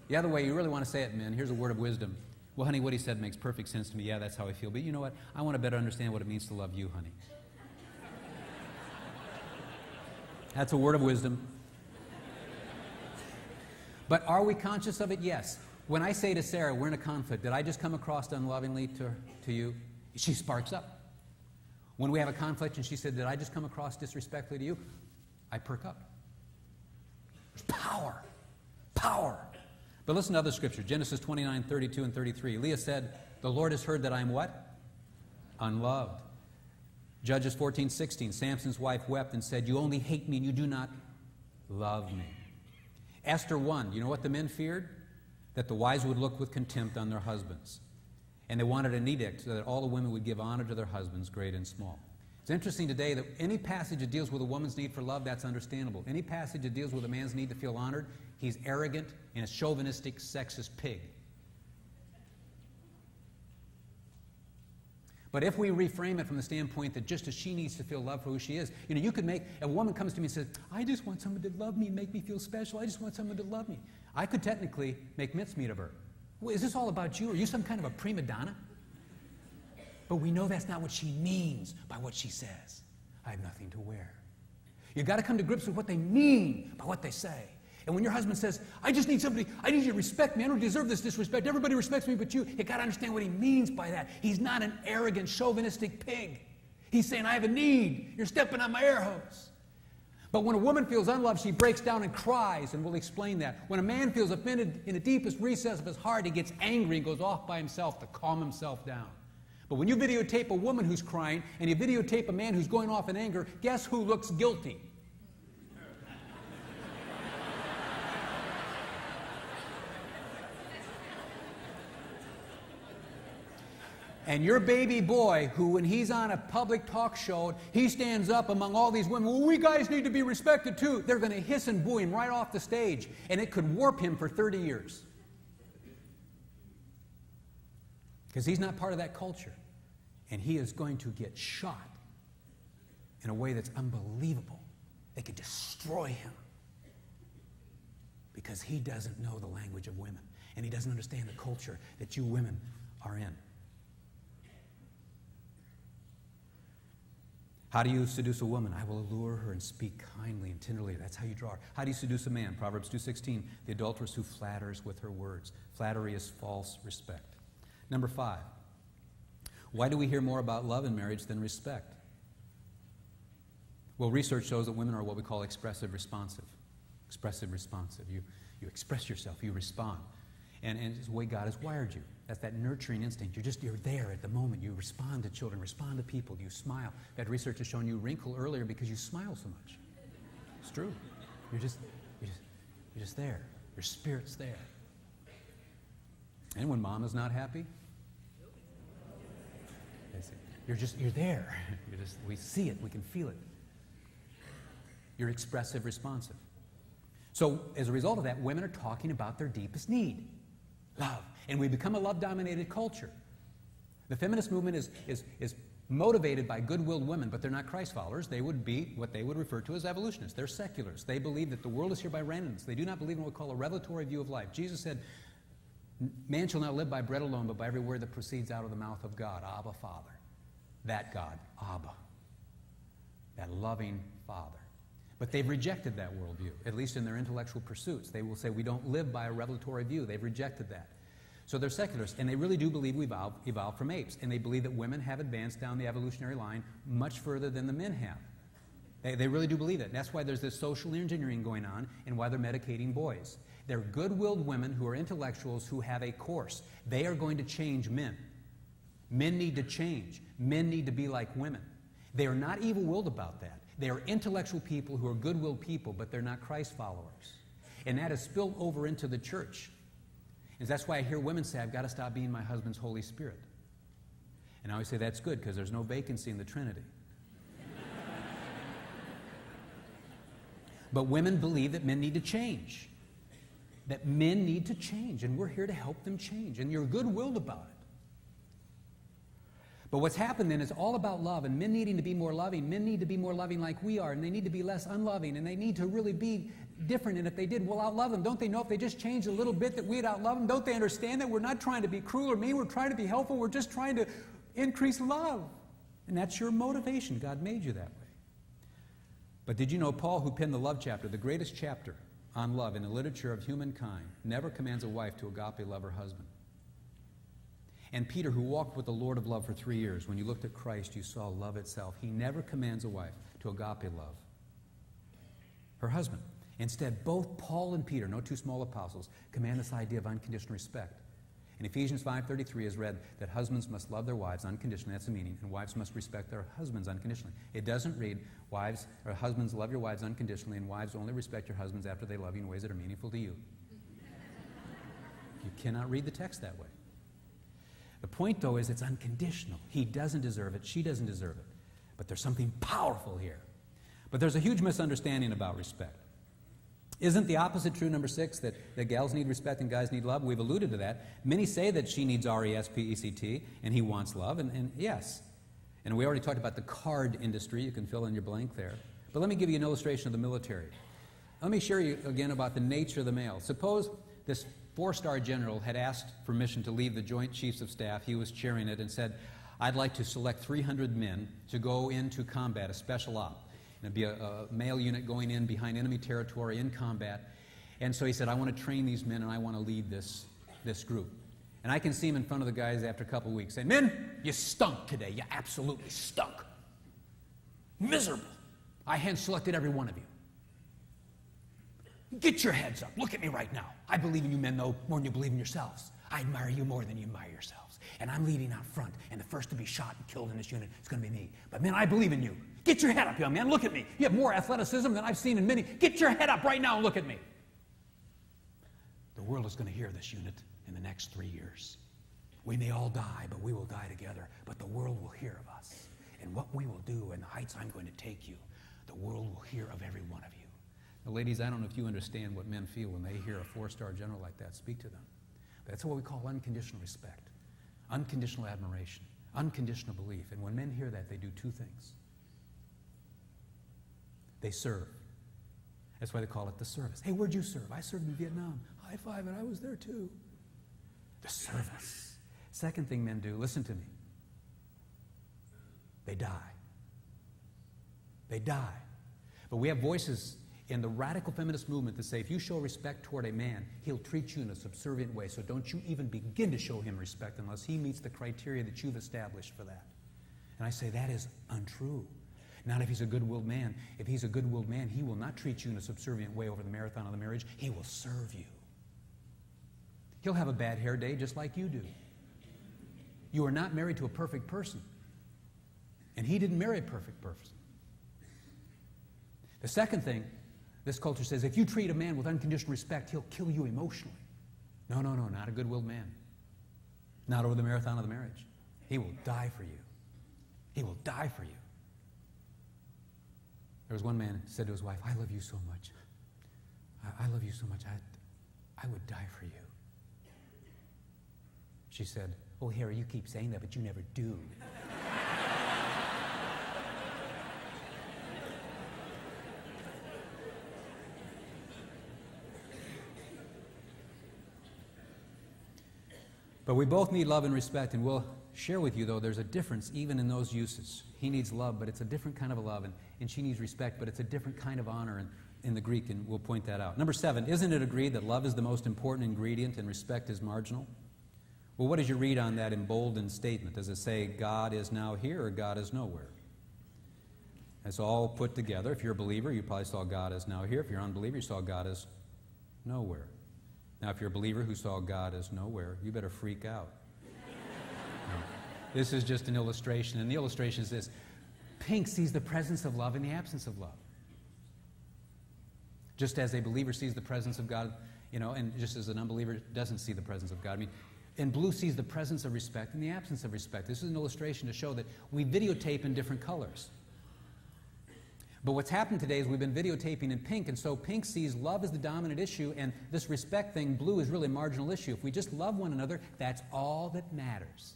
The other way you really want to say it, men, here's a word of wisdom. Well, honey, what he said makes perfect sense to me. Yeah, that's how I feel. But you know what? I want to better understand what it means to love you, honey. That's a word of wisdom. But are we conscious of it? Yes. When I say to Sarah, we're in a conflict, did I just come across unlovingly to you? She sparks up. When we have a conflict and she said, did I just come across disrespectfully to you? I perk up. There's power. Power. But listen to other scriptures. Genesis 29:32 and 33. Leah said, the Lord has heard that I'm what? Unloved. Judges 14:16. Samson's wife wept and said, you only hate me and you do not love me. Esther 1. You know what the men feared? That the wives would look with contempt on their husbands. And they wanted an edict so that all the women would give honor to their husbands, great and small. It's interesting today that any passage that deals with a woman's need for love, that's understandable. Any passage that deals with a man's need to feel honored, he's arrogant and a chauvinistic, sexist pig. But if we reframe it from the standpoint that just as she needs to feel love for who she is, you could make, a woman comes to me and says, I just want someone to love me and make me feel special. I just want someone to love me. I could technically make mincemeat of her. Well, is this all about you? Are you some kind of a prima donna? But we know that's not what she means by what she says. I have nothing to wear. You've got to come to grips with what they mean by what they say. And when your husband says, I just need somebody, I need you to respect me, I don't deserve this disrespect, everybody respects me but you got to understand what he means by that. He's not an arrogant, chauvinistic pig. He's saying, I have a need. You're stepping on my air hose. But when a woman feels unloved, she breaks down and cries, and we'll explain that. When a man feels offended in the deepest recess of his heart, he gets angry and goes off by himself to calm himself down. But when you videotape a woman who's crying and you videotape a man who's going off in anger, guess who looks guilty? And your baby boy, who when he's on a public talk show, he stands up among all these women, well, we guys need to be respected too. They're going to hiss and boo him right off the stage, and it could warp him for 30 years. Because he's not part of that culture. And he is going to get shot in a way that's unbelievable. They could destroy him. Because he doesn't know the language of women. And he doesn't understand the culture that you women are in. How do you seduce a woman? I will allure her and speak kindly and tenderly. That's how you draw her. How do you seduce a man? Proverbs 2:16, the adulteress who flatters with her words. Flattery is false respect. Number 5, why do we hear more about love in marriage than respect? Well, research shows that women are what we call expressive responsive. Expressive responsive. You express yourself, you respond. And it's the way God has wired you. That's that nurturing instinct. You're there at the moment. You respond to children, respond to people, you smile. That research has shown you wrinkle earlier because you smile so much. It's true. You're just there. Your spirit's there. And when mom is not happy, you're there. We see it, we can feel it. You're expressive responsive. So as a result of that, women are talking about their deepest need. Love. And we become a love-dominated culture. The feminist movement is motivated by good-willed women, but they're not Christ followers. They would be what they would refer to as evolutionists. They're secularists. They believe that the world is here by randomness. They do not believe in what we call a revelatory view of life. Jesus said, man shall not live by bread alone, but by every word that proceeds out of the mouth of God. Abba, Father. That God, Abba. That loving Father. But they've rejected that worldview, at least in their intellectual pursuits. They will say we don't live by a revelatory view. They've rejected that. So they're secularists, and they really do believe we evolved from apes, and they believe that women have advanced down the evolutionary line much further than the men have. They really do believe that. And that's why there's this social engineering going on and why they're medicating boys. They're good-willed women who are intellectuals who have a course. They are going to change men. Men need to change. Men need to be like women. They are not evil-willed about that. They are intellectual people who are good-willed people, but they're not Christ followers. And that has spilled over into the church. And that's why I hear women say, I've got to stop being my husband's Holy Spirit. And I always say that's good because there's no vacancy in the Trinity. But women believe that men need to change. That men need to change, and we're here to help them change. And you're good-willed about it. But what's happened then is all about love, and men needing to be more loving. Men need to be more loving like we are, and they need to be less unloving, and they need to really be different. And if they did, we'll outlove them. Don't they know if they just changed a little bit that we'd outlove them? Don't they understand that we're not trying to be cruel or mean? We're trying to be helpful. We're just trying to increase love. And that's your motivation. God made you that way. But did you know Paul, who penned the love chapter, the greatest chapter on love in the literature of humankind, never commands a wife to agape love her husband? And Peter, who walked with the Lord of love for 3 years, when you looked at Christ, you saw love itself. He never commands a wife to agape love her husband. Instead, both Paul and Peter, no two small apostles, command this idea of unconditional respect. In Ephesians 5:33 is read that husbands must love their wives unconditionally, that's the meaning, and wives must respect their husbands unconditionally. It doesn't read, wives or husbands love your wives unconditionally, and wives only respect your husbands after they love you in ways that are meaningful to you. You cannot read the text that way. The point, though, is it's unconditional. He doesn't deserve it. She doesn't deserve it. But there's something powerful here. But there's a huge misunderstanding about respect. Isn't the opposite true, number 6, that gals need respect and guys need love? We've alluded to that. Many say that she needs R-E-S-P-E-C-T and he wants love, and yes. And we already talked about the card industry. You can fill in your blank there. But let me give you an illustration of the military. Let me share you again about the nature of the male. Suppose this 4-star general had asked permission to leave the Joint Chiefs of Staff. He was chairing it and said, I'd like to select 300 men to go into combat, a special op. And it'd be a male unit going in behind enemy territory in combat. And so he said, I want to train these men and I want to lead this group. And I can see him in front of the guys after a couple of weeks saying, men, you stunk today. You absolutely stunk. Miserable. I hand-selected every one of you. Get your heads up. Look at me right now. I believe in you men, though, more than you believe in yourselves. I admire you more than you admire yourselves. And I'm leading out front, and the first to be shot and killed in this unit is going to be me. But men, I believe in you. Get your head up, young man. Look at me. You have more athleticism than I've seen in many. Get your head up right now and look at me. The world is going to hear this unit in the next 3 years. We may all die, but we will die together. But the world will hear of us. And what we will do and the heights I'm going to take you, the world will hear of every one of you. Now, ladies, I don't know if you understand what men feel when they hear a 4-star general like that speak to them. That's what we call unconditional respect, unconditional admiration, unconditional belief. And when men hear that, they do 2 things. They serve. That's why they call it the service. Hey, where'd you serve? I served in Vietnam. High five, and I was there too. The service. Second thing men do, listen to me. They die. They die. But we have voices in the radical feminist movement that say if you show respect toward a man, he'll treat you in a subservient way. So don't you even begin to show him respect unless he meets the criteria that you've established for that. And I say that is untrue. Not if he's a good-willed man. If he's a good-willed man, he will not treat you in a subservient way over the marathon of the marriage. He will serve you. He'll have a bad hair day just like you do. You are not married to a perfect person. And he didn't marry a perfect person. The second thing, this culture says, if you treat a man with unconditional respect, he'll kill you emotionally. No, not a good-willed man. Not over the marathon of the marriage. He will die for you. He will die for you. There was one man who said to his wife, I love you so much. I love you so much. I would die for you. She said, oh, Harry, you keep saying that, but you never do. But we both need love and respect, and we'll share with you, though, there's a difference even in those uses. He needs love, but it's a different kind of a love, and she needs respect, but it's a different kind of honor in the Greek, and we'll point that out. Number 7, isn't it agreed that love is the most important ingredient and respect is marginal? Well, what does you read on that emboldened statement? Does it say God is now here or God is nowhere? It's all put together. If you're a believer, you probably saw God is now here. If you're an unbeliever, you saw God is nowhere. Now, if you're a believer who saw God as nowhere, you better freak out. No. This is just an illustration, and the illustration is this. Pink sees the presence of love in the absence of love. Just as a believer sees the presence of God, and just as an unbeliever doesn't see the presence of God. And blue sees the presence of respect in the absence of respect. This is an illustration to show that we videotape in different colors. But what's happened today is we've been videotaping in pink, and so pink sees love as the dominant issue, and this respect thing, blue, is really a marginal issue. If we just love one another, that's all that matters.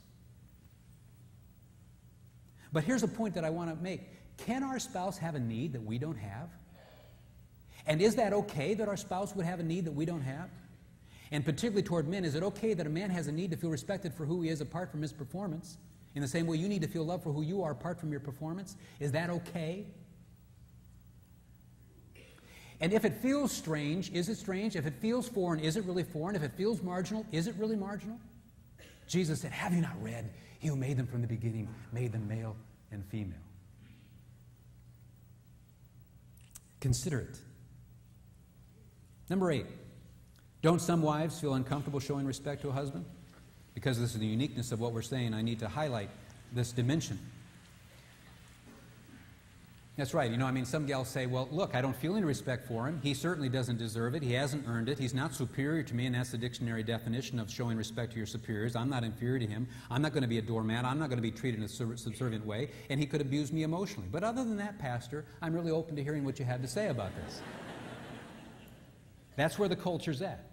But here's a point that I want to make. Can our spouse have a need that we don't have? And is that okay that our spouse would have a need that we don't have? And particularly toward men, is it okay that a man has a need to feel respected for who he is apart from his performance? In the same way you need to feel loved for who you are apart from your performance? Is that okay? And if it feels strange, is it strange? If it feels foreign, is it really foreign? If it feels marginal, is it really marginal? Jesus said, have you not read, he who made them from the beginning made them male and female. Consider it. Number 8, don't some wives feel uncomfortable showing respect to a husband? Because this is the uniqueness of what we're saying, I need to highlight this dimension. That's right. Some gals say, well, look, I don't feel any respect for him. He certainly doesn't deserve it. He hasn't earned it. He's not superior to me, and that's the dictionary definition of showing respect to your superiors. I'm not inferior to him. I'm not going to be a doormat. I'm not going to be treated in a subservient way, and he could abuse me emotionally. But other than that, Pastor, I'm really open to hearing what you have to say about this. That's where the culture's at.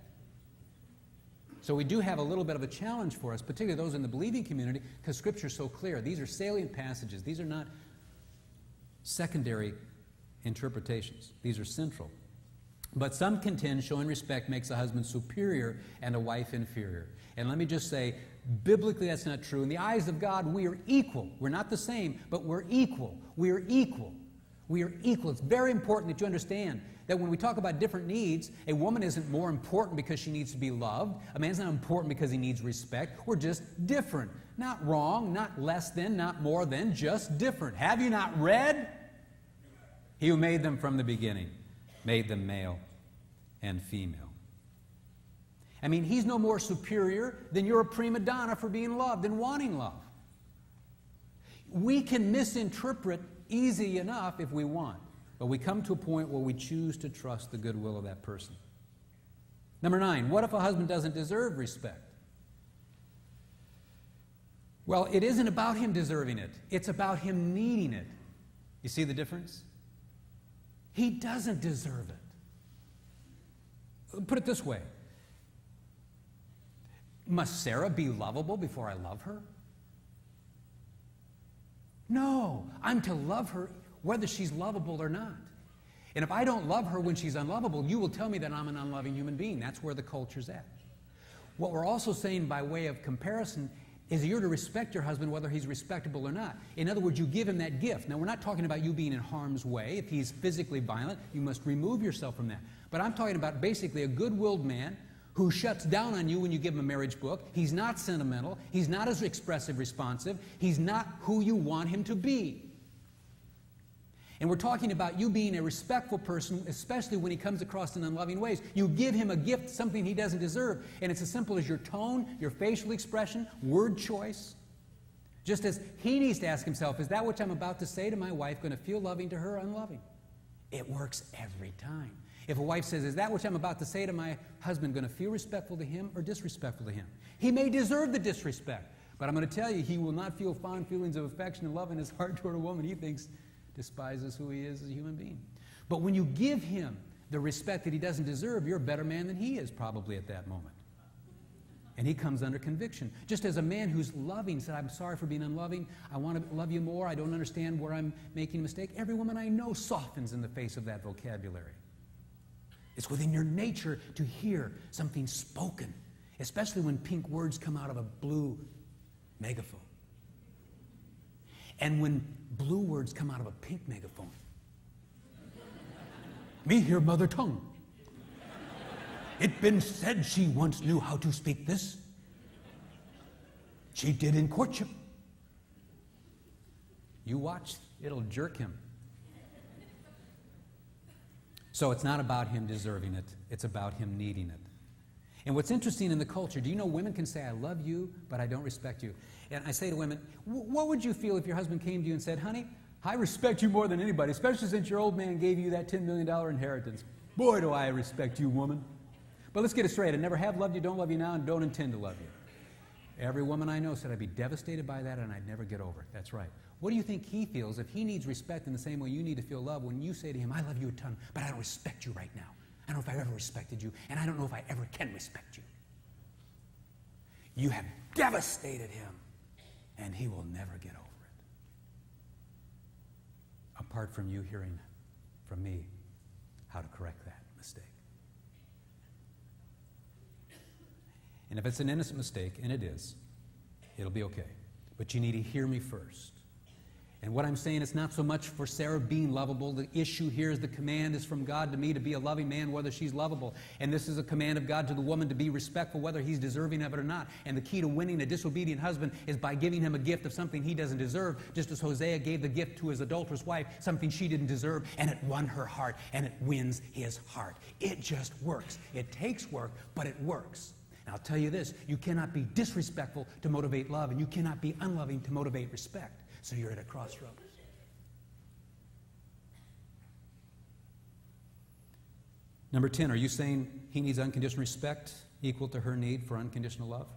So we do have a little bit of a challenge for us, particularly those in the believing community, because Scripture's so clear. These are salient passages. These are not secondary interpretations. These are central. But some contend showing respect makes a husband superior and a wife inferior. And let me just say, biblically that's not true. In the eyes of God, we are equal. We're not the same, but we're equal. We are equal. We are equal. It's very important that you understand that when we talk about different needs, a woman isn't more important because she needs to be loved. A man's not important because he needs respect. We're just different. Not wrong, not less than, not more than, just different. Have you not read? He who made them from the beginning made them male and female. I mean, he's no more superior than you're a prima donna for being loved and wanting love. We can misinterpret easy enough if we want, but we come to a point where we choose to trust the goodwill of that person. Number 9, what if a husband doesn't deserve respect? Well, it isn't about him deserving it. It's about him needing it. You see the difference? He doesn't deserve it. Put it this way. Must Sarah be lovable before I love her? No, I'm to love her whether she's lovable or not. And if I don't love her when she's unlovable, you will tell me that I'm an unloving human being. That's where the culture's at. What we're also saying by way of comparison is you're to respect your husband whether he's respectable or not. In other words, you give him that gift. Now, we're not talking about you being in harm's way. If he's physically violent, you must remove yourself from that. But I'm talking about basically a good-willed man who shuts down on you when you give him a marriage book. He's not sentimental. He's not as expressive, responsive. He's not who you want him to be. And we're talking about you being a respectful person, especially when he comes across in unloving ways. You give him a gift, something he doesn't deserve, and it's as simple as your tone, your facial expression, word choice. Just as he needs to ask himself, is that which I'm about to say to my wife going to feel loving to her or unloving? It works every time. If a wife says, is that which I'm about to say to my husband going to feel respectful to him or disrespectful to him? He may deserve the disrespect, but I'm going to tell you, he will not feel fond feelings of affection and love in his heart toward a woman he thinks despises who he is as a human being. But when you give him the respect that he doesn't deserve, you're a better man than he is probably at that moment. And he comes under conviction. Just as a man who's loving said, I'm sorry for being unloving. I want to love you more. I don't understand where I'm making a mistake. Every woman I know softens in the face of that vocabulary. It's within your nature to hear something spoken, especially when pink words come out of a blue megaphone. And when blue words come out of a pink megaphone. Me hear mother tongue. It been said she once knew how to speak this. She did in courtship. You watch, it'll jerk him. So it's not about him deserving it. It's about him needing it. And what's interesting in the culture, do you know women can say, I love you, but I don't respect you? And I say to women, what would you feel if your husband came to you and said, honey, I respect you more than anybody, especially since your old man gave you that $10 million inheritance. Boy, do I respect you, woman. But let's get it straight. I never have loved you, don't love you now, and don't intend to love you. Every woman I know said I'd be devastated by that and I'd never get over it. That's right. What do you think he feels if he needs respect in the same way you need to feel love when you say to him, I love you a ton, but I don't respect you right now. I don't know if I ever respected you, and I don't know if I ever can respect you. You have devastated him, and he will never get over it. Apart from you hearing from me how to correct that mistake. And if it's an innocent mistake, and it is, it'll be okay. But you need to hear me first. And what I'm saying is not so much for Sarah being lovable. The issue here is the command is from God to me to be a loving man, whether she's lovable. And this is a command of God to the woman to be respectful, whether he's deserving of it or not. And the key to winning a disobedient husband is by giving him a gift of something he doesn't deserve, just as Hosea gave the gift to his adulterous wife, something she didn't deserve, and it won her heart, and it wins his heart. It just works. It takes work, but it works. And I'll tell you this, you cannot be disrespectful to motivate love, and you cannot be unloving to motivate respect. So you're at a crossroads. Number 10, are you saying he needs unconditional respect equal to her need for unconditional love?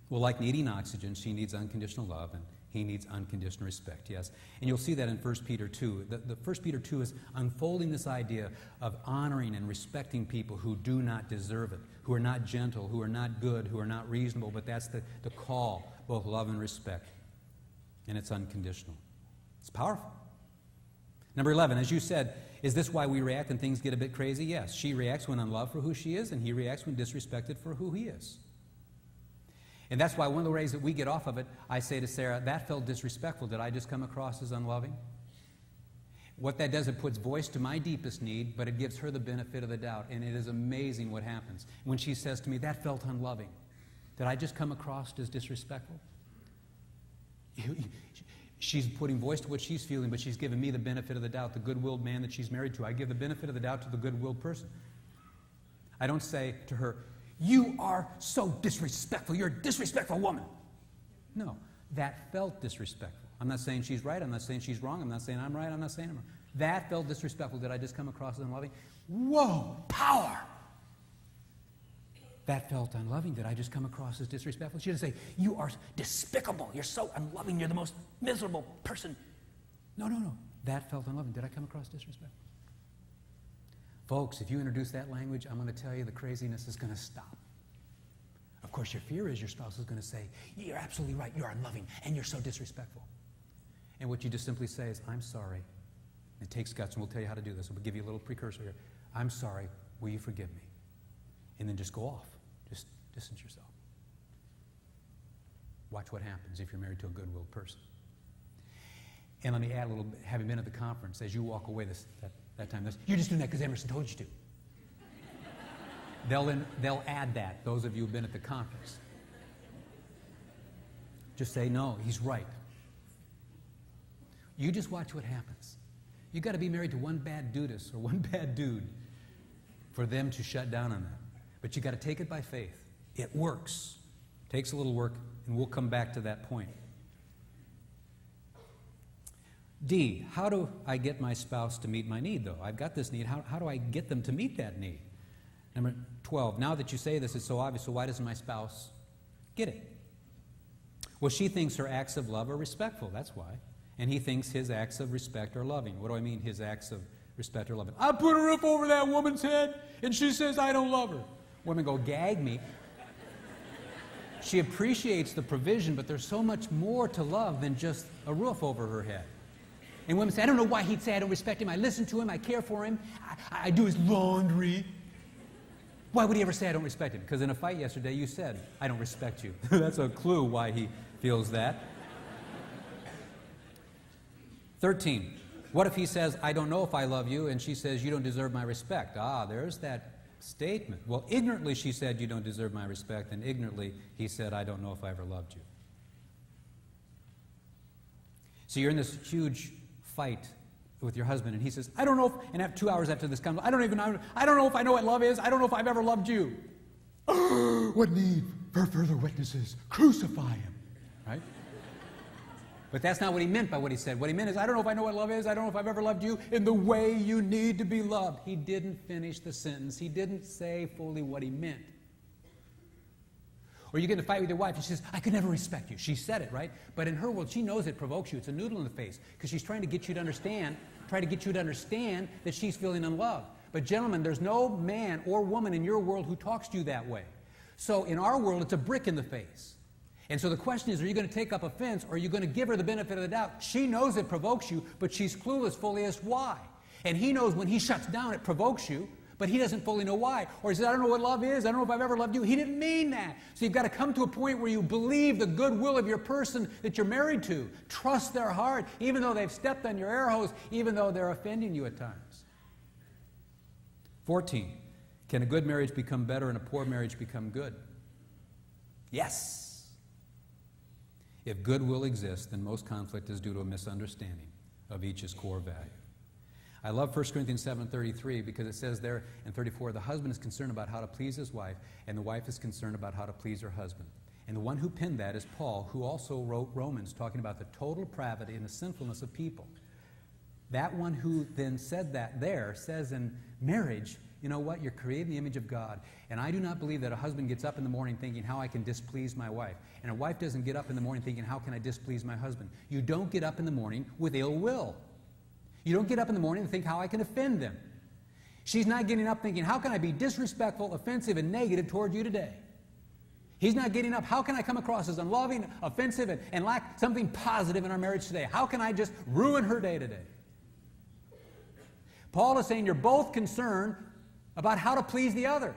Well, like needing oxygen, she needs unconditional love, and he needs unconditional respect, yes. And you'll see that in 1 Peter 2. The 1 Peter 2 is unfolding this idea of honoring and respecting people who do not deserve it, who are not gentle, who are not good, who are not reasonable, but that's the call, both love and respect. And it's unconditional. It's powerful. Number 11, as you said, is this why we react when things get a bit crazy? Yes. She reacts when unloved for who she is, and he reacts when disrespected for who he is. And that's why one of the ways that we get off of it, I say to Sarah, that felt disrespectful. Did I just come across as unloving? What that does, it puts voice to my deepest need, but it gives her the benefit of the doubt. And it is amazing what happens when she says to me, that felt unloving. Did I just come across as disrespectful? She's putting voice to what she's feeling, but she's giving me the benefit of the doubt, the good-willed man that she's married to. I give the benefit of the doubt to the good-willed person. I don't say to her, you are so disrespectful. You're a disrespectful woman. No, that felt disrespectful. I'm not saying she's right. I'm not saying she's wrong. I'm not saying I'm right. I'm not saying I'm wrong. That felt disrespectful. Did I just come across as unloving? Whoa, power. That felt unloving. Did I just come across as disrespectful? She didn't say, you are despicable. You're so unloving. You're the most miserable person. No. That felt unloving. Did I come across disrespectful? Folks, if you introduce that language, I'm going to tell you the craziness is going to stop. Of course, your fear is your spouse is going to say, you're absolutely right. You're unloving and you're so disrespectful. And what you just simply say is, I'm sorry. It takes guts, and we'll tell you how to do this. We'll give you a little precursor here. I'm sorry. Will you forgive me? And then just go off. Just distance yourself. Watch what happens if you're married to a good-willed person. And let me add a little bit, having been at the conference, as you walk away that time, you're just doing that because Emerson told you to. They'll add that, those of you who've been at the conference. Just say, no, he's right. You just watch what happens. You've got to be married to one bad dudess or one bad dude for them to shut down on that. But you've got to take it by faith. It works. Takes a little work, and we'll come back to that point. D, how do I get my spouse to meet my need, though? I've got this need. How do I get them to meet that need? Number 12, now that you say this, it's so obvious, so why doesn't my spouse get it? Well, she thinks her acts of love are respectful. That's why. And he thinks his acts of respect are loving. What do I mean, his acts of respect are loving? I put a roof over that woman's head, and she says I don't love her. Women go, gag me. She appreciates the provision, but there's so much more to love than just a roof over her head. And women say, I don't know why he'd say I don't respect him. I listen to him. I care for him. I do his laundry. Why would he ever say I don't respect him? Because in a fight yesterday, you said, I don't respect you. That's a clue why he feels that. 13. What if he says, I don't know if I love you, and she says, you don't deserve my respect? Ah, there's that statement. Well, ignorantly she said, you don't deserve my respect, and ignorantly he said, I don't know if I ever loved you. So you're in this huge fight with your husband, and he says, I don't know if, and after 2 hours after this comes, I don't know if I know what love is. I don't know if I've ever loved you. What need for further witnesses? Crucify him. Right? But that's not what he meant by what he said. What he meant is, I don't know if I know what love is. I don't know if I've ever loved you in the way you need to be loved. He didn't finish the sentence. He didn't say fully what he meant. Or you get in a fight with your wife and she says, I could never respect you. She said it, right? But in her world, she knows it provokes you. It's a noodle in the face because she's trying to get you to understand that she's feeling unloved. But gentlemen, there's no man or woman in your world who talks to you that way. So in our world, it's a brick in the face. And so the question is, are you going to take up offense or are you going to give her the benefit of the doubt? She knows it provokes you, but she's clueless fully as why. And he knows when he shuts down, it provokes you, but he doesn't fully know why. Or he says, I don't know what love is. I don't know if I've ever loved you. He didn't mean that. So you've got to come to a point where you believe the goodwill of your person that you're married to. Trust their heart, even though they've stepped on your air hose, even though they're offending you at times. 14, can a good marriage become better and a poor marriage become good? Yes. If goodwill exists, then most conflict is due to a misunderstanding of each's core value. I love 1 Corinthians 7:33 because it says there in 34, the husband is concerned about how to please his wife, and the wife is concerned about how to please her husband. And the one who penned that is Paul, who also wrote Romans, talking about the total depravity and the sinfulness of people. That one who then said that there says in marriage, you know what? You're created in the image of God. And I do not believe that a husband gets up in the morning thinking how I can displease my wife. And a wife doesn't get up in the morning thinking how can I displease my husband. You don't get up in the morning with ill will. You don't get up in the morning and think how I can offend them. She's not getting up thinking how can I be disrespectful, offensive, and negative toward you today. He's not getting up, how can I come across as unloving, offensive, and lack something positive in our marriage today? How can I just ruin her day today? Paul is saying you're both concerned about how to please the other.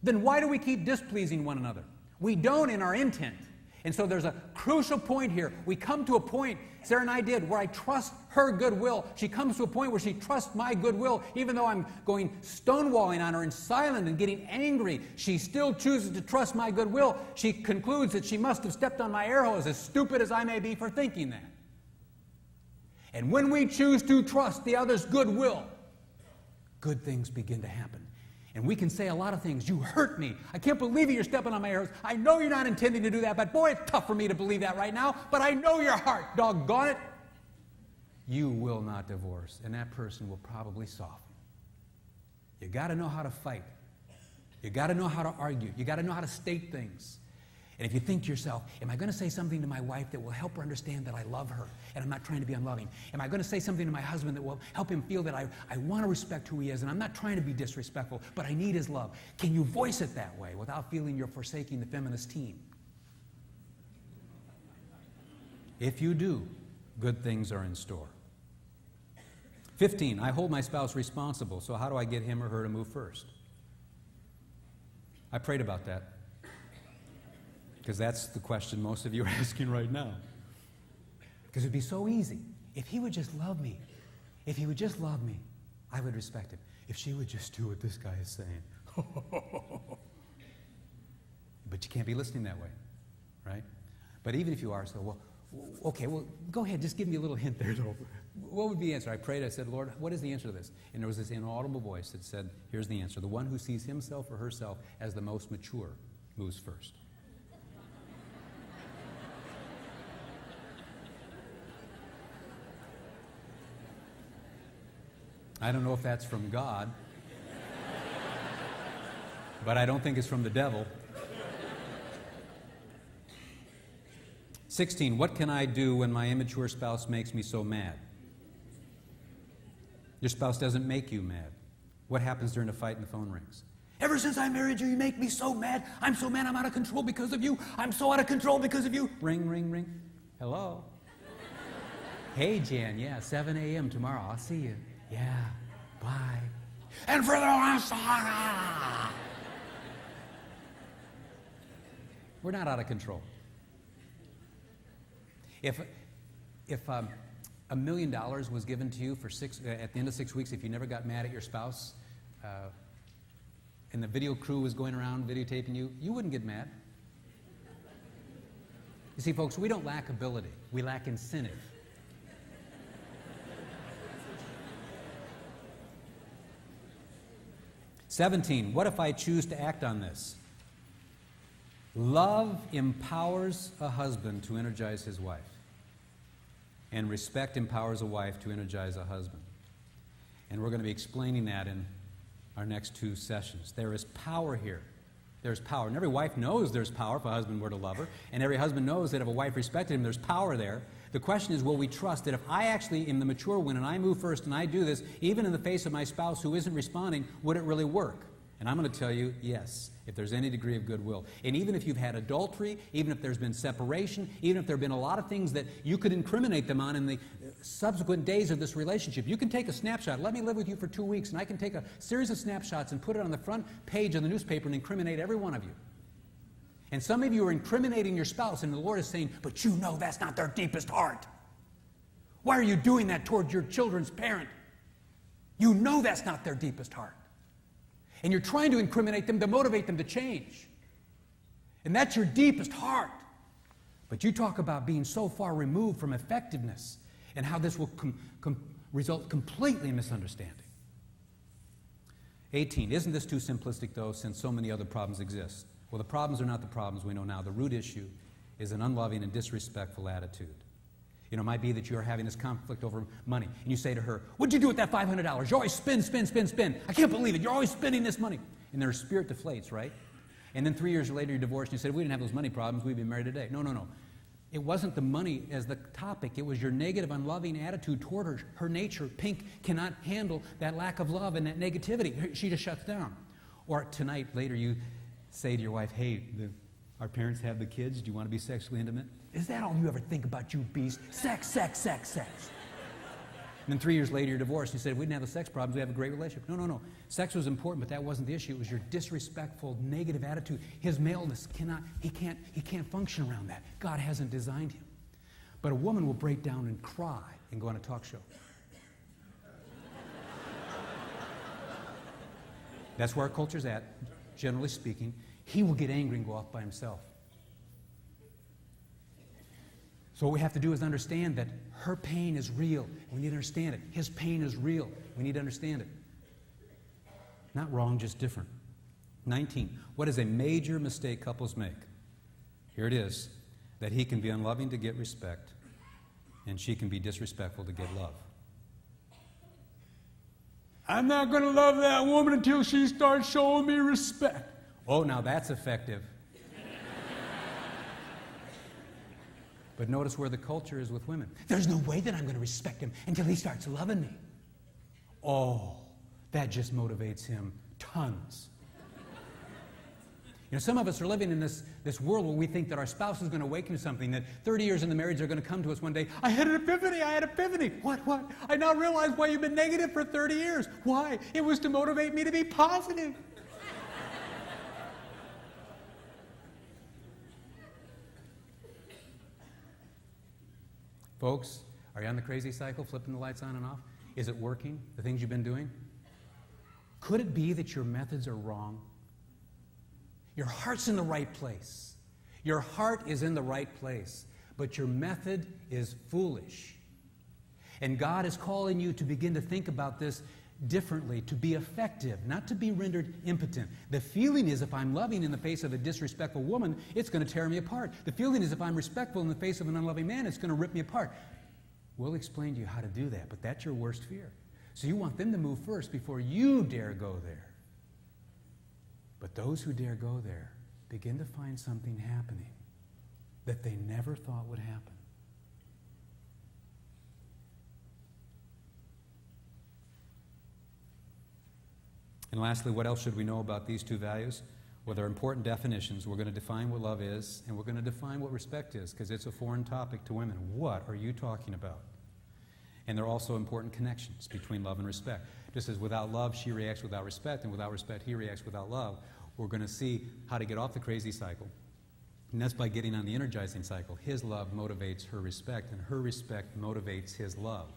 Then why do we keep displeasing one another? We don't in our intent. And so there's a crucial point here. We come to a point, Sarah and I did, where I trust her goodwill. She comes to a point where she trusts my goodwill. Even though I'm going stonewalling on her and silent and getting angry, she still chooses to trust my goodwill. She concludes that she must have stepped on my air hose, as stupid as I may be for thinking that. And when we choose to trust the other's goodwill, good things begin to happen. And we can say a lot of things. You hurt me. I can't believe it. You're stepping on my ears. I know you're not intending to do that, but boy, it's tough for me to believe that right now. But I know your heart. Doggone it. You will not divorce, and that person will probably soften. You got to know how to fight. You got to know how to argue. You got to know how to state things. And if you think to yourself, am I going to say something to my wife that will help her understand that I love her and I'm not trying to be unloving? Am I going to say something to my husband that will help him feel that I want to respect who he is and I'm not trying to be disrespectful, but I need his love? Can you voice it that way without feeling you're forsaking the feminist team? If you do, good things are in store. 15, I hold my spouse responsible, so how do I get him or her to move first? I prayed about that, because that's the question most of you are asking right now. Because it would be so easy. If he would just love me, if he would just love me, I would respect him. If she would just do what this guy is saying. But you can't be listening that way, right? But even if you are, so, well, okay, well, go ahead, just give me a little hint there. What would be the answer? I prayed, I said, Lord, what is the answer to this? And there was this inaudible voice that said, here's the answer. The one who sees himself or herself as the most mature moves first. I don't know if that's from God, but I don't think it's from the devil. 16, what can I do when my immature spouse makes me so mad? Your spouse doesn't make you mad. What happens during a fight and the phone rings? Ever since I married you, you make me so mad. I'm so mad I'm out of control because of you. I'm so out of control because of you. Ring, ring, ring. Hello? Hey, Jan, yeah, 7 a.m. tomorrow. I'll see you. Yeah, bye. And for the last time. We're not out of control. If $1 million was given to you for at the end of 6 weeks, if you never got mad at your spouse, and the video crew was going around videotaping you, you wouldn't get mad. You see, folks, we don't lack ability. We lack incentive. "17, what if I choose to act on this? Love empowers a husband to energize his wife, and respect empowers a wife to energize a husband. And we're going to be explaining that in our next 2 sessions. There is power here. There's power. And every wife knows there's power if a husband were to love her, and every husband knows that if a wife respected him, there's power there. The question is, will we trust that if I actually am the mature one and I move first and I do this, even in the face of my spouse who isn't responding, would it really work? And I'm going to tell you, yes, if there's any degree of goodwill. And even if you've had adultery, even if there's been separation, even if there have been a lot of things that you could incriminate them on in the subsequent days of this relationship, you can take a snapshot. Let me live with you for 2 weeks, and I can take a series of snapshots and put it on the front page of the newspaper and incriminate every one of you. And some of you are incriminating your spouse, and the Lord is saying, but you know that's not their deepest heart. Why are you doing that towards your children's parent? You know that's not their deepest heart. And you're trying to incriminate them to motivate them to change. And that's your deepest heart. But you talk about being so far removed from effectiveness and how this will result completely in misunderstanding. 18, isn't this too simplistic, though, since so many other problems exist? Well, the problems are not the problems we know now. The root issue is an unloving and disrespectful attitude. You know, it might be that you're having this conflict over money, and you say to her, what'd you do with that $500? You always spend. I can't believe it. You're always spending this money. And their spirit deflates, right? And then 3 years later, you're divorced, and you said, we didn't have those money problems. We'd been married today. No. It wasn't the money as the topic. It was your negative, unloving attitude toward her. Her nature, Pink, cannot handle that lack of love and that negativity. She just shuts down. Or tonight, later, you say to your wife, hey, our parents have the kids. Do you want to be sexually intimate? Is that all you ever think about, you beast? Sex. And then 3 years later, you're divorced. You said, if we didn't have the sex problems, we have a great relationship. No. Sex was important, but that wasn't the issue. It was your disrespectful, negative attitude. His maleness he can't function around that. God hasn't designed him. But a woman will break down and cry and go on a talk show. That's where our culture's at, generally speaking. He will get angry and go off by himself. So what we have to do is understand that her pain is real. We need to understand it. His pain is real. We need to understand it. Not wrong, just different. 19. What is a major mistake couples make? Here it is. That he can be unloving to get respect, and she can be disrespectful to get love. I'm not going to love that woman until she starts showing me respect. Oh, now that's effective. But notice where the culture is with women. There's no way that I'm going to respect him until he starts loving me. Oh, that just motivates him tons. You know, some of us are living in this world where we think that our spouse is going to awaken to something, that 30 years in the marriage they're going to come to us one day. I had an epiphany. What? I now realize why you've been negative for 30 years. Why? It was to motivate me to be positive. Folks, are you on the crazy cycle, flipping the lights on and off? Is it working, the things you've been doing? Could it be that your methods are wrong? Your heart's in the right place. Your heart is in the right place, but your method is foolish. And God is calling you to begin to think about this differently, to be effective, not to be rendered impotent. The feeling is if I'm loving in the face of a disrespectful woman, it's going to tear me apart. The feeling is if I'm respectful in the face of an unloving man, it's going to rip me apart. We'll explain to you how to do that, but that's your worst fear. So you want them to move first before you dare go there. But those who dare go there begin to find something happening that they never thought would happen. And lastly, what else should we know about these two values? Well, they're important definitions. We're going to define what love is, and we're going to define what respect is, because it's a foreign topic to women. What are you talking about? And there are also important connections between love and respect. Just as without love, she reacts without respect, and without respect, he reacts without love. We're going to see how to get off the crazy cycle. And that's by getting on the energizing cycle. His love motivates her respect, and her respect motivates his love.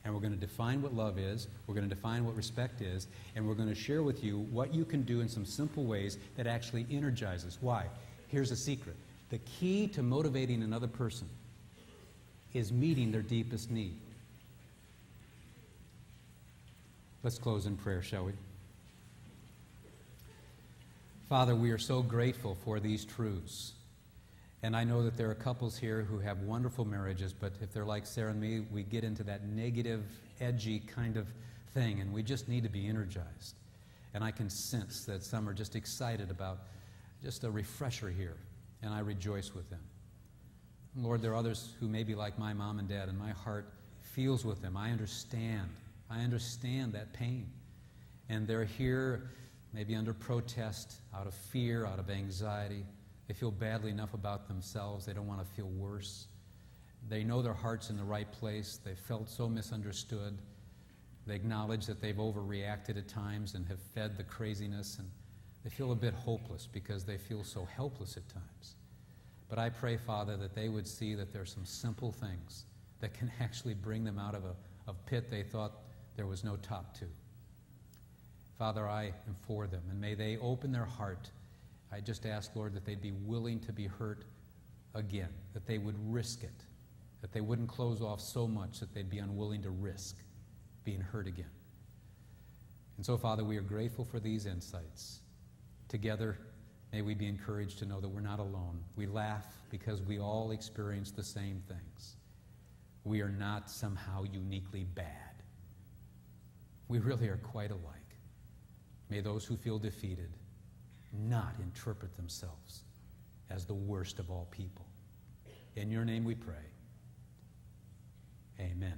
And we're going to define what love is, we're going to define what respect is, and we're going to share with you what you can do in some simple ways that actually energizes. Why? Here's a secret. The key to motivating another person is meeting their deepest need. Let's close in prayer, shall we? Father, we are so grateful for these truths. And I know that there are couples here who have wonderful marriages, but if they're like Sarah and me, we get into that negative, edgy kind of thing, and we just need to be energized. And I can sense that some are just excited about just a refresher here, and I rejoice with them. Lord, there are others who may be like my mom and dad, and my heart feels with them. I understand that pain. And they're here maybe under protest, out of fear, out of anxiety. They feel badly enough about themselves. They don't want to feel worse. They know their heart's in the right place. They've felt so misunderstood. They acknowledge that they've overreacted at times and have fed the craziness, and they feel a bit hopeless because they feel so helpless at times. But I pray, Father, that they would see that there's some simple things that can actually bring them out of a pit they thought there was no top to. Father, I am for them, and may they open their heart. I just ask, Lord, that they'd be willing to be hurt again, that they would risk it, that they wouldn't close off so much that they'd be unwilling to risk being hurt again. And so, Father, we are grateful for these insights. Together, may we be encouraged to know that we're not alone. We laugh because we all experience the same things. We are not somehow uniquely bad. We really are quite alike. May those who feel defeated not interpret themselves as the worst of all people. In your name we pray. Amen.